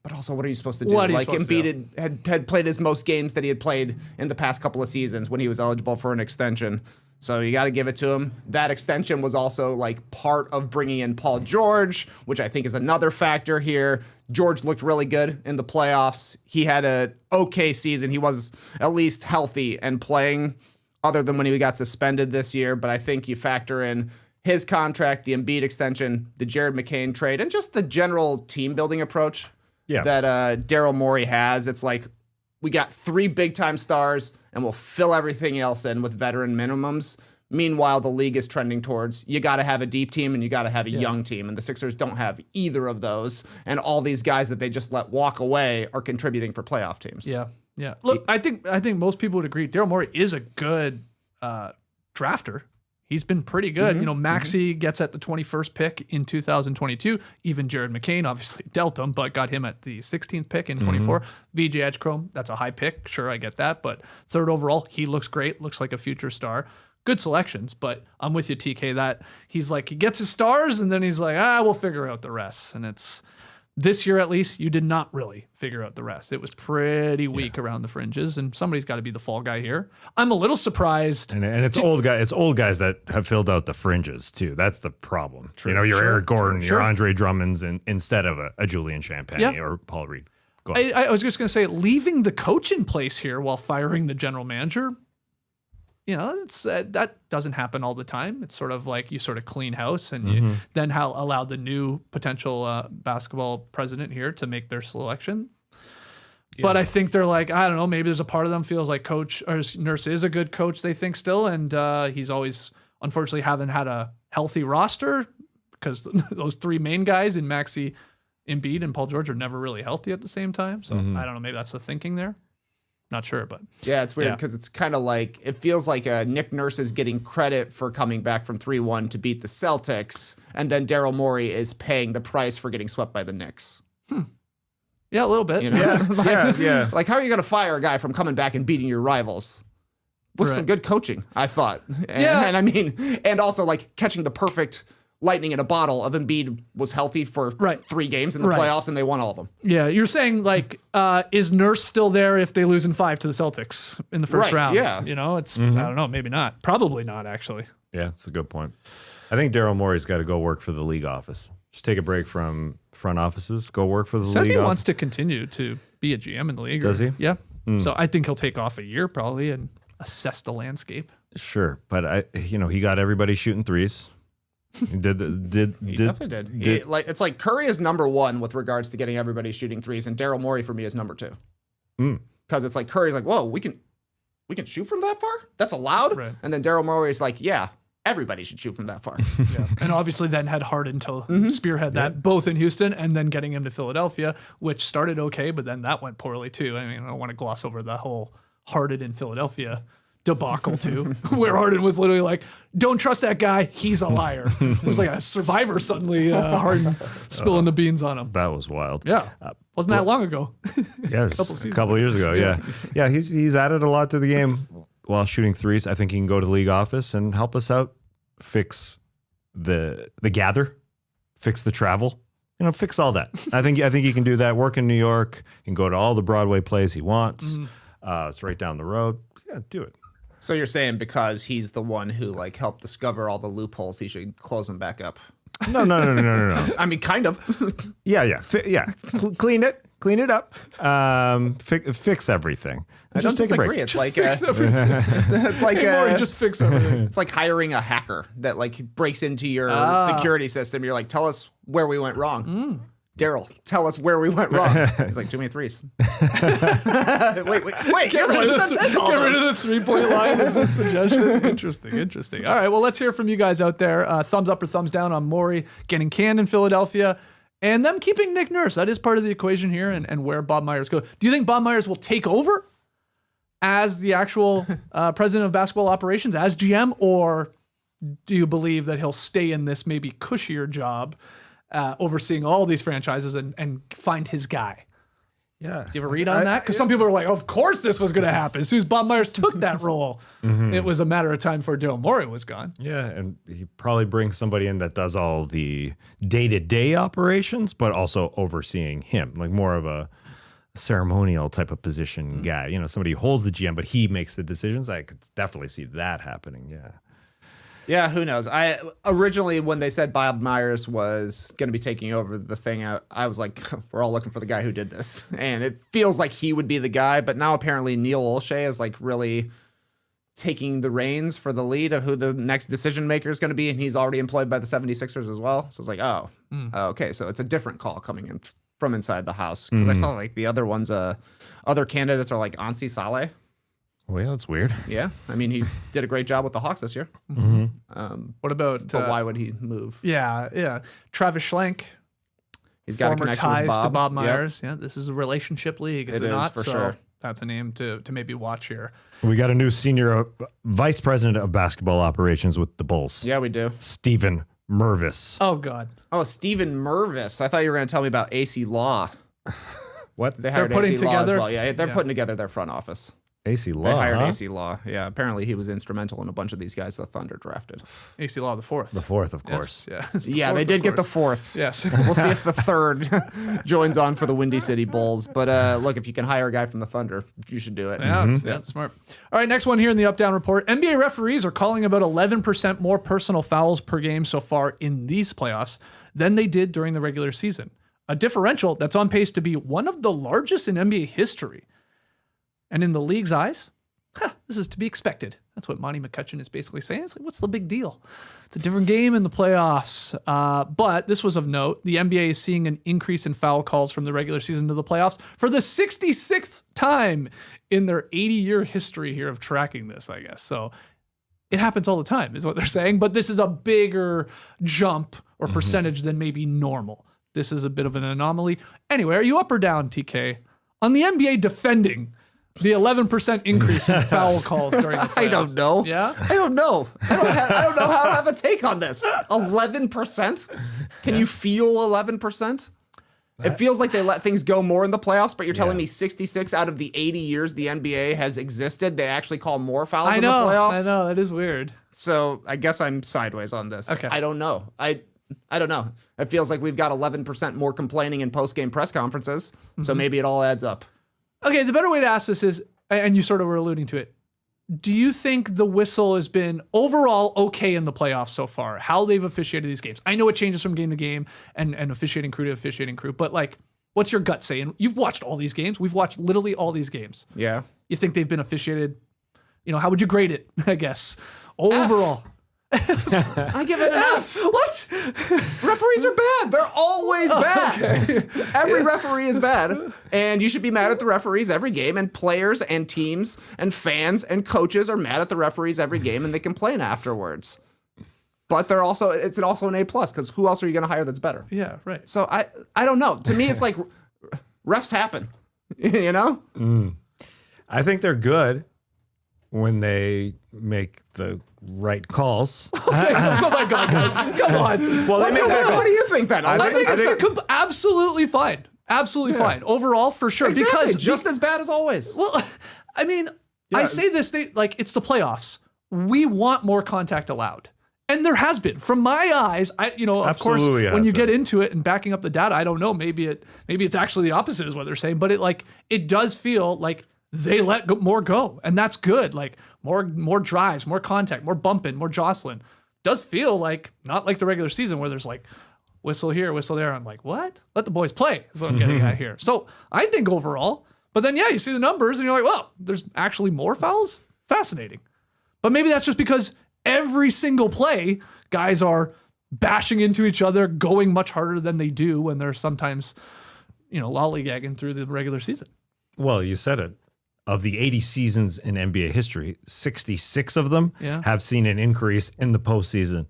But also, what are you supposed to do? Like, Embiid had played his most games that he had played in the past couple of seasons when he was eligible for an extension. So you got to give it to him. That extension was also like part of bringing in Paul George, which I think is another factor here. George looked really good in the playoffs. He had a okay season. He was at least healthy and playing, other than when he got suspended this year. But I think you factor in his contract, the Embiid extension, the Jared McCain trade, and just the general team building approach that Daryl Morey has. It's like, we got 3 big-time stars, and we'll fill everything else in with veteran minimums. Meanwhile, the league is trending towards you got to have a deep team and you got to have a young team. And the Sixers don't have either of those. And all these guys that they just let walk away are contributing for playoff teams. Yeah. Look, I think most people would agree. Daryl Morey is a good drafter. He's been pretty good. Maxey gets at the 21st pick in 2022. Even Jared McCain obviously dealt him, but got him at the 16th pick in 24. VJ Edgecombe, that's a high pick. Sure, I get that. But 3rd overall, he looks great. Looks like a future star. Good selections, but I'm with you, TK, that he's like, he gets his stars, and then he's like, we'll figure out the rest. And it's... This year, at least, you did not really figure out the rest. It was pretty weak around the fringes, and somebody's got to be the fall guy here. I'm a little surprised. And it's old guys. It's old guys that have filled out the fringes too. That's the problem. True. Your Eric Gordon, your Andre Drummonds, instead of a Julian Champagne or Paul Reed. Go ahead. I was just going to say, leaving the coach in place here while firing the general manager. It's that doesn't happen all the time. It's sort of like you sort of clean house and you then allow the new potential basketball president here to make their selection. Yeah. But I think they're like, I don't know, maybe there's a part of them feels like Coach or Nurse is a good coach, they think still. And he's always, unfortunately, haven't had a healthy roster because those 3 main guys in Maxey, Embiid, and Paul George are never really healthy at the same time. So I don't know, maybe that's the thinking there. Not sure, but yeah, it's weird because it's kind of like it feels like Nick Nurse is getting credit for coming back from 3-1 to beat the Celtics, and then Daryl Morey is paying the price for getting swept by the Knicks. Yeah, a little bit. Yeah. Like, how are you going to fire a guy from coming back and beating your rivals? With some good coaching, I thought. And I mean, and also like catching the perfect lightning in a bottle of Embiid was healthy for 3 games in the playoffs, and they won all of them. Yeah, you're saying, like, is Nurse still there if they lose in 5 to the Celtics in the first round? Yeah. It's, I don't know, maybe not. Probably not, actually. Yeah, it's a good point. I think Daryl Morey's got to go work for the league office. Just take a break from front offices, go work for the league office. Says he wants to continue to be a GM in the league. Does he? Yeah. So I think he'll take off a year probably and assess the landscape. Sure, but he got everybody shooting threes. He definitely did. It's like Curry is number one with regards to getting everybody shooting threes, and Daryl Morey for me is number two. Because it's like Curry's like, whoa, we can shoot from that far? That's allowed? Right. And then Daryl Morey is like, yeah, everybody should shoot from that far. Yeah. And obviously then had Harden to spearhead that both in Houston and then getting him to Philadelphia, which started okay, but then that went poorly too. I mean, I don't want to gloss over the whole Harden in Philadelphia debacle too, where Harden was literally like, don't trust that guy, he's a liar. It was like a Survivor suddenly, Harden spilling the beans on him. That was wild. Yeah. Wasn't that long ago? Yeah, a couple of years ago. Yeah. He's added a lot to the game while shooting threes. I think he can go to the league office and help us out, fix the gather, fix the travel, fix all that. I think he can do that. Work in New York, he can go to all the Broadway plays he wants. It's right down the road. Yeah, do it. So you're saying because he's the one who helped discover all the loopholes, he should close them back up? No. I mean, kind of. Yeah. Clean it up. Fix everything. I don't just take a break. It's Just like fix everything. it's like Hey, Morey, just fix everything. it's like hiring a hacker that breaks into your security system. You're like, tell us where we went wrong. Daryl, tell us where we went wrong. He's like, too many threes. wait. Get rid of the 3-point line as a suggestion. Interesting. All right, well, let's hear from you guys out there. Thumbs up or thumbs down on Morey getting canned in Philadelphia and them keeping Nick Nurse. That is part of the equation here and where Bob Myers goes. Do you think Bob Myers will take over as the actual president of basketball operations, as GM, or do you believe that he'll stay in this maybe cushier job overseeing all these franchises and find his guy? Yeah. Do you have a read on that? Because some people are like, of course this was going to happen. As soon as Bob Myers took that role, it was a matter of time before Daryl Morey was gone. Yeah, and he probably brings somebody in that does all the day-to-day operations, but also overseeing him, like more of a ceremonial type of position guy. Somebody who holds the GM, but he makes the decisions. I could definitely see that happening, yeah. Yeah, who knows? I originally, when they said Bob Myers was going to be taking over the thing, I was like, we're all looking for the guy who did this. And it feels like he would be the guy. But now apparently Neil Olshey is really taking the reins for the lead of who the next decision maker is going to be. And he's already employed by the 76ers as well. So it's like, okay. So it's a different call coming in from inside the house. Because I saw the other ones, other candidates are like Ansi Saleh. Well, yeah, that's weird. Yeah, I mean, he did a great job with the Hawks this year. What about? But why would he move? Yeah. Travis Schlenk. He's got a former connection ties with Bob. to Bob Yep. Myers. Yeah, this is a relationship league. Is it is, not? for So sure. That's a name to maybe watch here. We got a new senior vice president of basketball operations with the Bulls. Yeah, we do. Stephen Mervis. Oh God. Oh, Stephen Mervis. I thought you were going to tell me about AC Law. What? They hired putting AC Law together- as well. Yeah, they're putting together their front office. AC They Law, hired huh? AC Law. Yeah, apparently he was instrumental in a bunch of these guys the Thunder drafted. AC Law the fourth. The fourth, of course. Yes, yeah. It's the Yeah, fourth, they of did get the course. fourth. Yes. We'll see if the third joins on for the Windy City Bulls. But look, if you can hire a guy from the Thunder, you should do it. Yeah, smart. All right, next one here in the Up-Down Report. NBA referees are calling about 11% more personal fouls per game so far in these playoffs than they did during the regular season. A differential that's on pace to be one of the largest in NBA history. And in the league's eyes, this is to be expected. That's what Monty McCutcheon is basically saying. It's like, what's the big deal? It's a different game in the playoffs. But this was of note. The NBA is seeing an increase in foul calls from the regular season to the playoffs for the 66th time in their 80-year history here of tracking this, I guess. So it happens all the time, is what they're saying. But this is a bigger jump or percentage than maybe normal. This is a bit of an anomaly. Anyway, are you up or down, TK, on the NBA defending the 11% increase in foul calls during the playoffs? I don't know. Yeah? I don't know. I don't know how to have a take on this. 11%? Can you feel 11%? It feels like they let things go more in the playoffs, but you're telling me 66 out of the 80 years the NBA has existed, they actually call more fouls in the playoffs? I know. That is weird. So I guess I'm sideways on this. Okay. I don't know. I don't know. It feels like we've got 11% more complaining in post-game press conferences, so maybe it all adds up. Okay, the better way to ask this is, and you sort of were alluding to it, do you think the whistle has been overall okay in the playoffs so far? How they've officiated these games? I know it changes from game to game and officiating crew to officiating crew, but what's your gut saying? You've watched all these games. We've watched literally all these games. Yeah. You think they've been officiated? How would you grade it, I guess? Overall. I give it an F. What? Referees are bad. They're always bad. Every referee is bad. And you should be mad at the referees every game. And players and teams and fans and coaches are mad at the referees every game, and they complain afterwards. But it's also an A+, because who else are you going to hire that's better? Yeah, right. So I don't know. To me, it's like refs happen, you know? I think they're good when they make the right calls. Okay. Oh my God, guys. Come on. Well, What do you think then? I think it's absolutely fine. Absolutely fine. Overall, for sure. Exactly. Because just as bad as always. well, I mean, I say this, it's the playoffs. We want more contact allowed. And there has been, from my eyes, of course, Absolutely when you has been. get into it and backing up the data, I don't know, maybe it's actually the opposite is what they're saying, but it does feel like they let more go, and that's good. Like more drives, more contact, more bumping, more jostling. Does feel like not like the regular season where there's like whistle here, whistle there. I'm like, what? Let the boys play is what I'm getting at here. So I think overall, but then you see the numbers and you're like, well, there's actually more fouls. Fascinating, but maybe that's just because every single play, guys are bashing into each other, going much harder than they do when they're sometimes, lollygagging through the regular season. Well, you said it. Of the 80 seasons in NBA history, 66 of them have seen an increase in the postseason.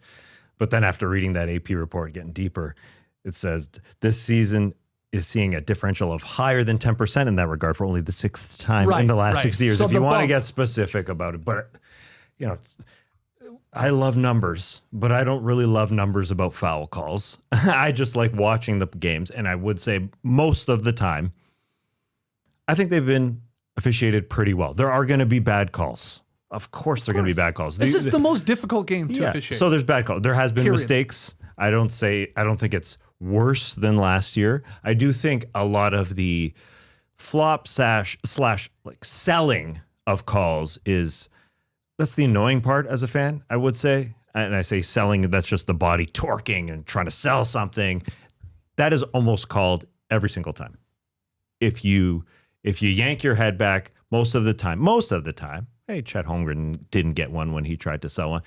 But then after reading that AP report, getting deeper, it says this season is seeing a differential of higher than 10% in that regard for only the sixth time in the last 60 years. So if you want to bump. get specific about it. But, I love numbers, but I don't really love numbers about foul calls. I just like watching the games. And I would say most of the time, I think they've been officiated pretty well. There are going to be bad calls. Of course, there are going to be bad calls. This is the most difficult game to officiate. So there's bad calls. There has been Period. mistakes. I don't think it's worse than last year. I do think a lot of the flop slash like selling of calls that's the annoying part as a fan, I would say. And I say selling, that's just the body torquing and trying to sell something. That is almost called every single time. If you yank your head back most of the time, hey, Chet Holmgren didn't get one when he tried to sell one.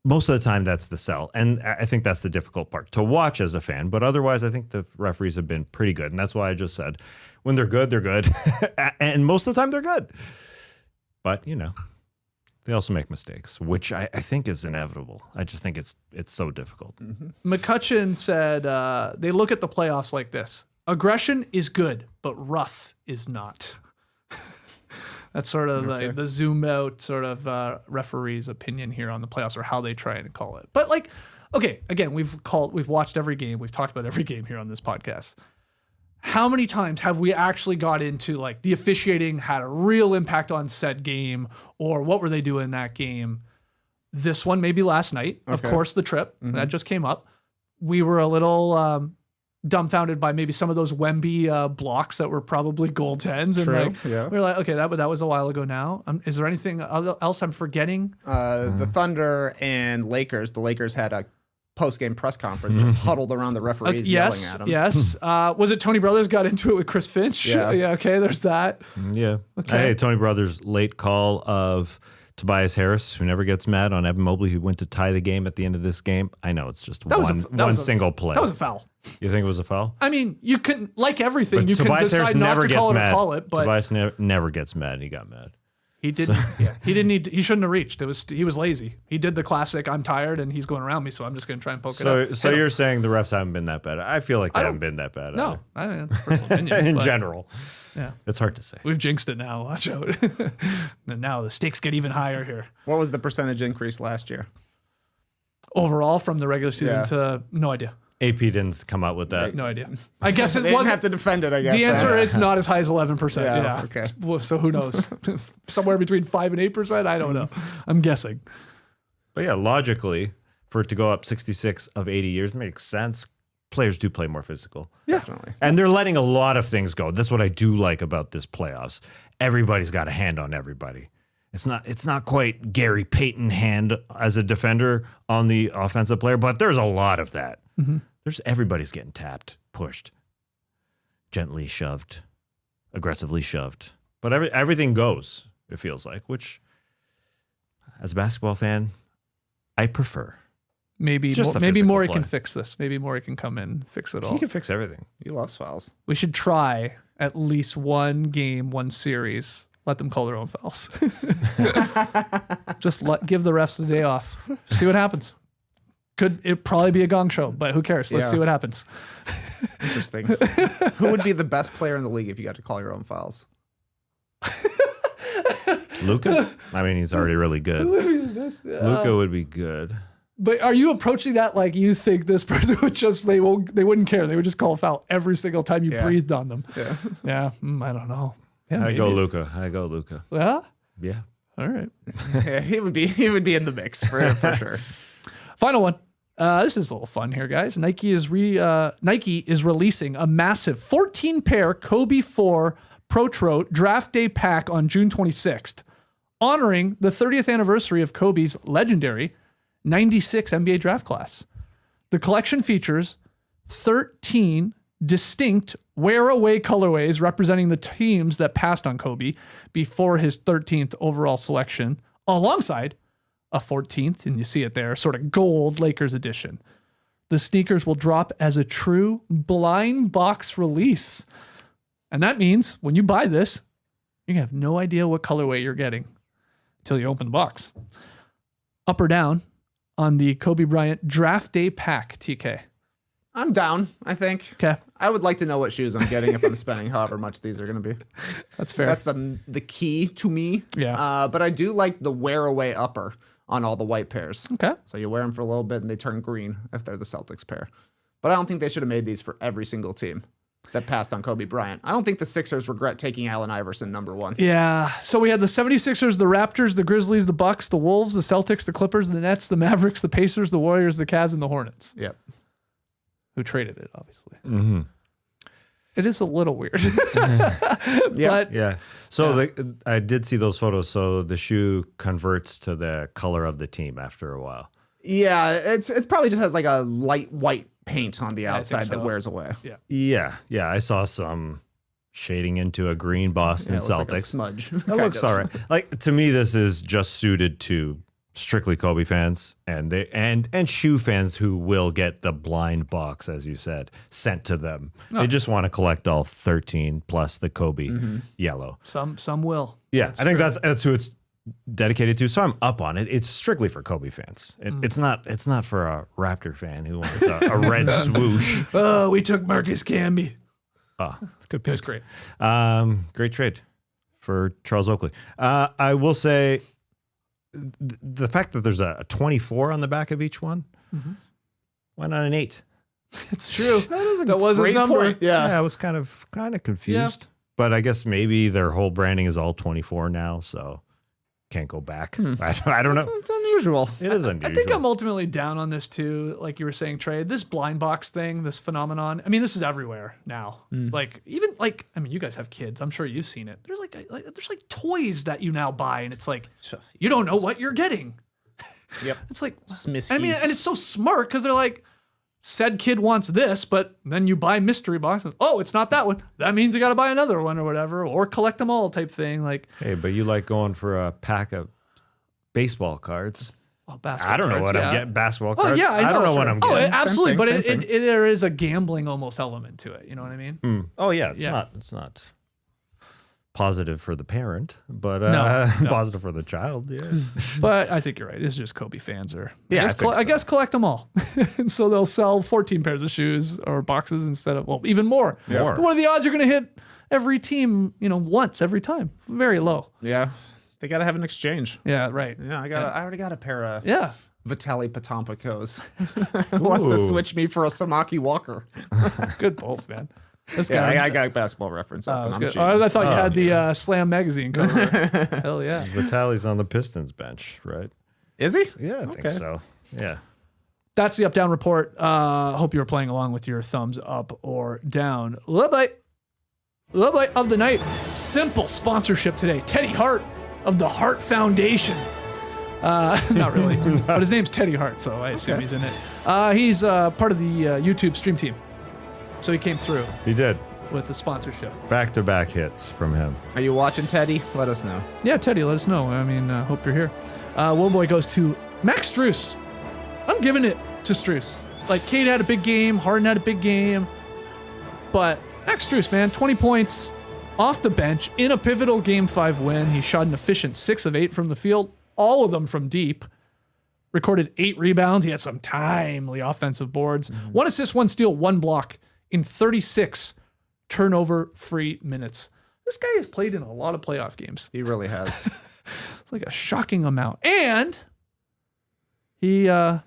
Most of the time, that's the sell. And I think that's the difficult part to watch as a fan. But otherwise, I think the referees have been pretty good. And that's why I just said, when they're good, they're good. And most of the time, they're good. But, they also make mistakes, which I think is inevitable. I just think it's so difficult. Mm-hmm. McCutcheon said they look at the playoffs like this. Aggression is good, but rough is not. That's sort of like the zoom out sort of referee's opinion here on the playoffs, or how they try and call it. But again, we've watched every game. We've talked about every game here on this podcast. How many times have we actually got into like the officiating had a real impact on said game, or what were they doing in that game? This one, maybe last night, of course, the trip that just came up. We were a little dumbfounded by maybe some of those Wemby blocks that were probably goaltends. And we were like, okay, that was a while ago now. Is there anything else I'm forgetting? The Thunder and Lakers. The Lakers had a post-game press conference, just huddled around the referees yelling at them. Yes. Was it Tony Brothers got into it with Chris Finch? Yeah. Okay, there's that. Yeah. Okay. Hey, Tony Brothers' late call of Tobias Harris, who never gets mad, on Evan Mobley, who went to tie the game at the end of this game. I know it's just one single play. That was a foul. You think it was a foul? I mean, you can, like everything, But you Tobias can Harris decide not never to gets call it mad. or call it, but Tobias never gets mad, and he got mad. he didn't. He didn't need. He shouldn't have reached. He was lazy. He did the classic. I'm tired, and he's going around me, so I'm just going to try and poke it up. So you're saying the refs haven't been that bad? I feel like they haven't been that bad. No, I mean, personal opinion, in but general, yeah, it's hard to say. we've jinxed it now. Watch out. And now the stakes get even higher here. What was the percentage increase last year? Overall, from the regular season Yeah. to no idea. AP didn't come out with that. No idea. I guess it They didn't wasn't. have to defend it, I guess. The answer then. is not as high as 11%. Yeah, Yeah. okay. So who knows? Somewhere between 5 and 8%. I don't know. I'm guessing. But yeah, logically, for it to go up 66 of 80 years makes sense. Players do play more physical. Definitely. And they're letting a lot of things go. That's what I do like about this playoffs. Everybody's got a hand on everybody. It's not quite Gary Payton hand as a defender on the offensive player, but there's a lot of that. Mm-hmm. Everybody's getting tapped, pushed, gently shoved, aggressively shoved. But everything goes, it feels like, which as a basketball fan, I prefer. Maybe Just the maybe physical Morey play. can fix this. Maybe Morey can come in and fix it all. He can fix everything. He loves fouls. We should try at least one game, one series. Let them call their own fouls. Just give the refs the day off. See what happens. Could it probably be a gong show, but who cares? Let's Yeah. see what happens. Interesting. Who would be the best player in the league if you got to call your own fouls? Luka? I mean, he's already really good. Luka would be good. But are you approaching that like you think this person would just they wouldn't care. They would just call a foul every single time you breathed on them. Yeah. Yeah. I don't know. Yeah, I go maybe. Luka. Yeah. Yeah. All right. Yeah, he would be in the mix for sure. Final one. This is a little fun here, guys. Nike is releasing a massive 14-pair Kobe 4 Pro Draft Day pack on June 26th, honoring the 30th anniversary of Kobe's legendary 96 NBA draft class. The collection features 13 distinct wear-away colorways representing the teams that passed on Kobe before his 13th overall selection, alongside a 14th, and you see it there, sort of gold Lakers edition. The sneakers will drop as a true blind box release. And that means when you buy this, you're going to have no idea what colorway you're getting until you open the box. Up or down on the Kobe Bryant Draft Day pack, TK? I'm down, I think. Okay. I would like to know what shoes I'm getting if I'm spending however much these are going to be. That's fair. That's the key to me. Yeah. But I do like the wear away upper on all the white pairs. Okay. So you wear them for a little bit and they turn green if they're the Celtics pair. But I don't think they should have made these for every single team that passed on Kobe Bryant. I don't think the Sixers regret taking Allen Iverson #1. Yeah. So we had the 76ers, the Raptors, the Grizzlies, the Bucks, the Wolves, the Celtics, the Clippers, the Nets, the Mavericks, the Pacers, the Warriors, the Cavs, and the Hornets. Yep. Who traded it, obviously. Mm-hmm. It is a little weird. Yeah. But Yeah. So I did see those photos. So the shoe converts to the color of the team after a while. Yeah, it probably just has like a light white paint on the think outside so. that wears away. Yeah. I saw some shading into a green Boston Yeah, it looks like a Celtics. smudge. That looks all right. Like, to me, this is just suited to strictly Kobe fans and shoe fans who will get the blind box, as you said, sent to them. They just want to collect all 13 plus the Kobe yellow. some will. Yeah, I think that's who it's dedicated to. So I'm up on it. It's strictly for Kobe fans. It's not for a Raptor fan who wants a red swoosh. Oh, we took Marcus Camby. Oh, good It pick. was great. Great trade for Charles Oakley. I will say the fact that there's a 24 on the back of each one, why not an 8? It's true. That was his Great number. point. Yeah. Yeah, I was kind of confused. But I guess maybe their whole branding is all 24 now, so can't go back. I don't know. It's unusual. It is unusual. I think I'm ultimately down on this too. Like you were saying, Trey, this blind box thing, this phenomenon. I mean, this is everywhere now. Like even like, I mean, you guys have kids. I'm sure you've seen it. There's there's toys that you now buy, and it's like you don't know what you're getting. Yep. It's like Smiskies. I mean, and it's so smart because they're like, said kid wants this, but then you buy mystery boxes. Oh, it's not that one. That means you got to buy another one or whatever, or collect them all type thing. Like, Hey, but you like going for a pack of baseball cards. oh, basketball I don't know cards, what yeah. I'm getting. Basketball Oh cards. yeah, I don't know sure. what I'm Oh, getting. absolutely, Same but thing, there is a gambling almost element to it. You know what I mean? Oh yeah, it's Yeah. not positive for the parent, but No. positive for the child. Yeah. But I think you're right. It's just Kobe fans are. Yeah, I guess collect them all, and so they'll sell 14 pairs of shoes or boxes instead of even more. More. What are the odds you're going to hit every team? Once every time. Very low. Yeah. They got to have an exchange. Yeah. Right. Yeah, I already got a pair of Yeah. Vitaly Potampakos. Who wants to Ooh. switch me for a Samaki Walker? Good polls, man. This Yeah, guy. I got Basketball Reference open. I'm Good. cheating. Oh, I thought you had the Slam magazine cover. Hell yeah. Vitaly's on the Pistons bench, right? Is he? Yeah, I think Okay. so. Yeah. That's the up down report. Hope you were playing along with your thumbs up or down. Little bite of the night. Simple sponsorship today. Teddy Hart of the Hart Foundation. Not really, but his name's Teddy Hart, so I assume he's in it. He's part of the YouTube stream team, so he came through He did. with the sponsorship. Back-to-back hits from him. Are you watching Teddy? Let us know. Yeah, Teddy, let us know. I mean, hope you're here. Boy goes to Max Strus I'm giving it to Strus. Like, Cade had a big game, Harden had a big game, but Max Strus, man, 20 points off the bench in a pivotal Game 5 win. He shot an efficient 6 of 8 from the field, all of them from deep. Recorded 8 rebounds. He had some timely offensive boards. 1 assist, 1 steal, 1 block in 36 turnover-free minutes. This guy has played in a lot of playoff games. He really has. It's like a shocking amount. And he got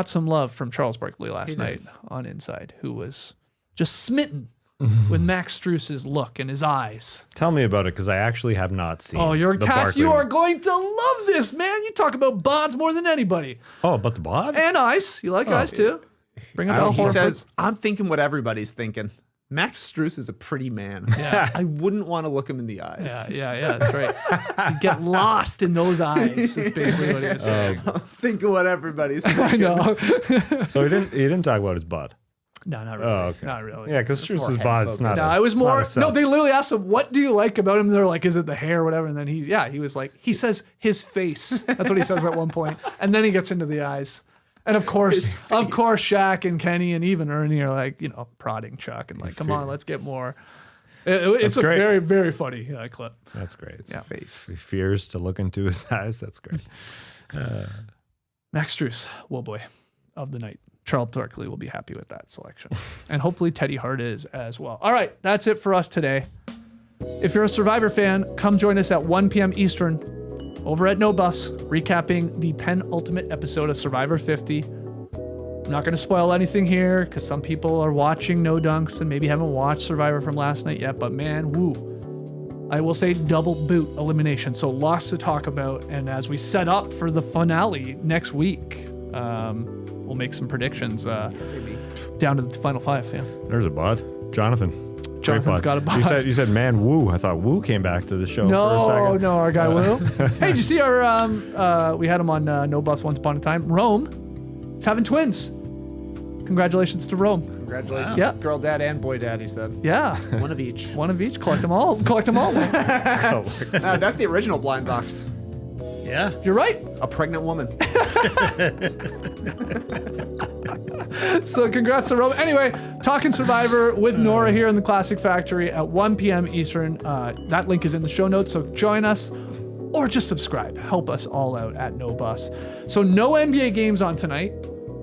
some love from Charles Barkley last night on Inside, who was just smitten with Max Strus's look in his eyes. Tell me about it, because I actually have not seen. Oh, you're the Cass, Barkley you one. are going to love this, man. You talk about bods more than anybody. Oh, but the bod? And ice. You like ice too? Bring it Al He Horford. says, I'm thinking what everybody's thinking. Max Strus is a pretty man. Yeah. I wouldn't want to look him in the eyes. Yeah, that's right. You get lost in those eyes, is basically what he was saying. I'm thinking what everybody's I thinking. know. So he didn't talk about his bod. No, not really. Oh, okay. Not really. Yeah, because Strus's bod's not. No, it was it's not more. a sell. No, they literally asked him, "What do you like about him?" They're like, "Is it the hair, or whatever?" And then he was like, he says his face. That's what he says at one point, and then he gets into the eyes. And of course, Shaq and Kenny and even Ernie are like, prodding Chuck and like, "Come on, let's get more." It's a great. very, very funny clip. That's great. It's Face. He fears to look into his eyes. That's great. Max Strus, whoa boy, of the night. Charles Barkley will be happy with that selection. And hopefully Teddy Hart is as well. All right, that's it for us today. If you're a Survivor fan, come join us at 1 p.m. Eastern over at No Buffs, recapping the penultimate episode of Survivor 50. I'm not going to spoil anything here because some people are watching No Dunks and maybe haven't watched Survivor from last night yet, but man, woo. I will say double boot elimination, so lots to talk about. And as we set up for the finale next week, we'll make some predictions down to the final 5. Yeah, There's a bod. Jonathan. Jonathan's got a bod. You said man Woo. I thought Woo came back to the show for a second. No, our guy Will. Hey, did you see our? We had him on No Bus once upon a time. Rome is having twins. Congratulations to Rome. Congratulations. Yeah. Girl dad and boy dad, he said. Yeah, One of each. one of each. Collect them all. Collect them all. That's the original blind box. Yeah. You're right. A pregnant woman. So congrats to Rome. Anyway, talking Survivor with Nora here in the Classic Factory at 1 p.m. Eastern. That link is in the show notes, so join us or just subscribe. Help us all out at No Bus. So no NBA games on tonight,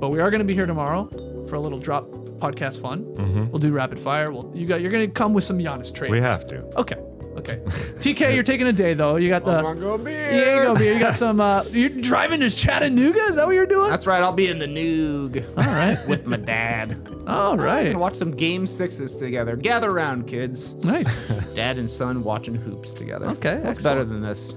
but we are going to be here tomorrow for a little drop podcast fun. We'll do rapid fire. You're going to come with some Giannis trades. We have to. Okay. TK, you're taking a day though. You got the. I'm gonna be You ain't gonna be here. You got some. You're driving to Chattanooga. Is that what you're doing? That's right. I'll be in the Noog. All right. With my dad. All right. Gonna watch some Game 6s together. Gather around, kids. Nice. Dad and son watching hoops together. Okay, What's excellent. better than this?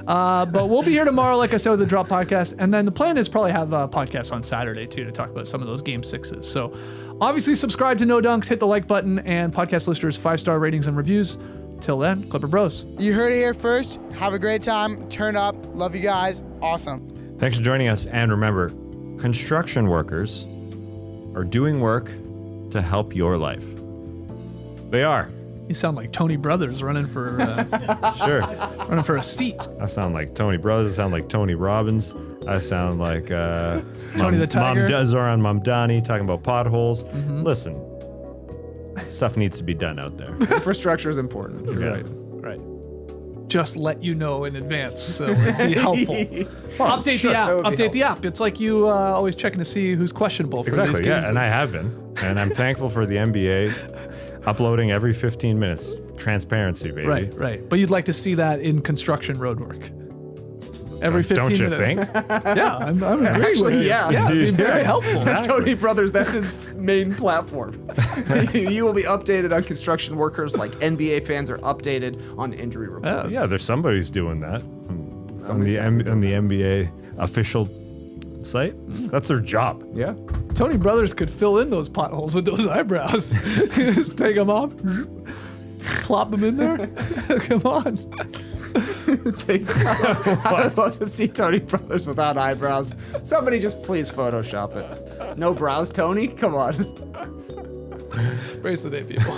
But we'll be here tomorrow, like I said, with the Drop Podcast. And then the plan is probably have a podcast on Saturday, too, to talk about some of those Game 6s. So obviously subscribe to No Dunks, hit the like button, and podcast listeners 5-star ratings and reviews. Till then, Clipper Bros. You heard it here first. Have a great time. Turn up. Love you guys. Awesome. Thanks for joining us. And remember, construction workers are doing work to help your life. They are. You sound like Tony Brothers running for Sure. running for a seat. I sound like Tony Brothers. I sound like Tony Robbins. I sound like Tony the Tiger. Zoran Mamdani talking about potholes. Listen, stuff needs to be done out there. Infrastructure is important. You're Yeah. right. Right. Just let you know in advance, so it'd be helpful. Update sure, the app. that would be Update the app. It's like you always checking to see who's questionable for these Exactly, games. yeah, and I have been. And I'm thankful for the NBA uploading every 15 minutes. Transparency, baby. Right. But you'd like to see that in construction road work. Every 15 Don't you minutes. think? Yeah, I'm agreeing with Actually, you. yeah. Yeah, it'd be very helpful. Tony Brothers, that's his main platform. You will be updated on construction workers like NBA fans are updated on injury reports. Yeah, there's somebody's doing that on the NBA official site. That's their job. Yeah. Tony Brothers could fill in those potholes with those eyebrows. Just take them off, plop them in there. Come on. I would love to see Tony Brothers without eyebrows. Somebody just please Photoshop it. No brows, Tony? Come on. Praise the day, people.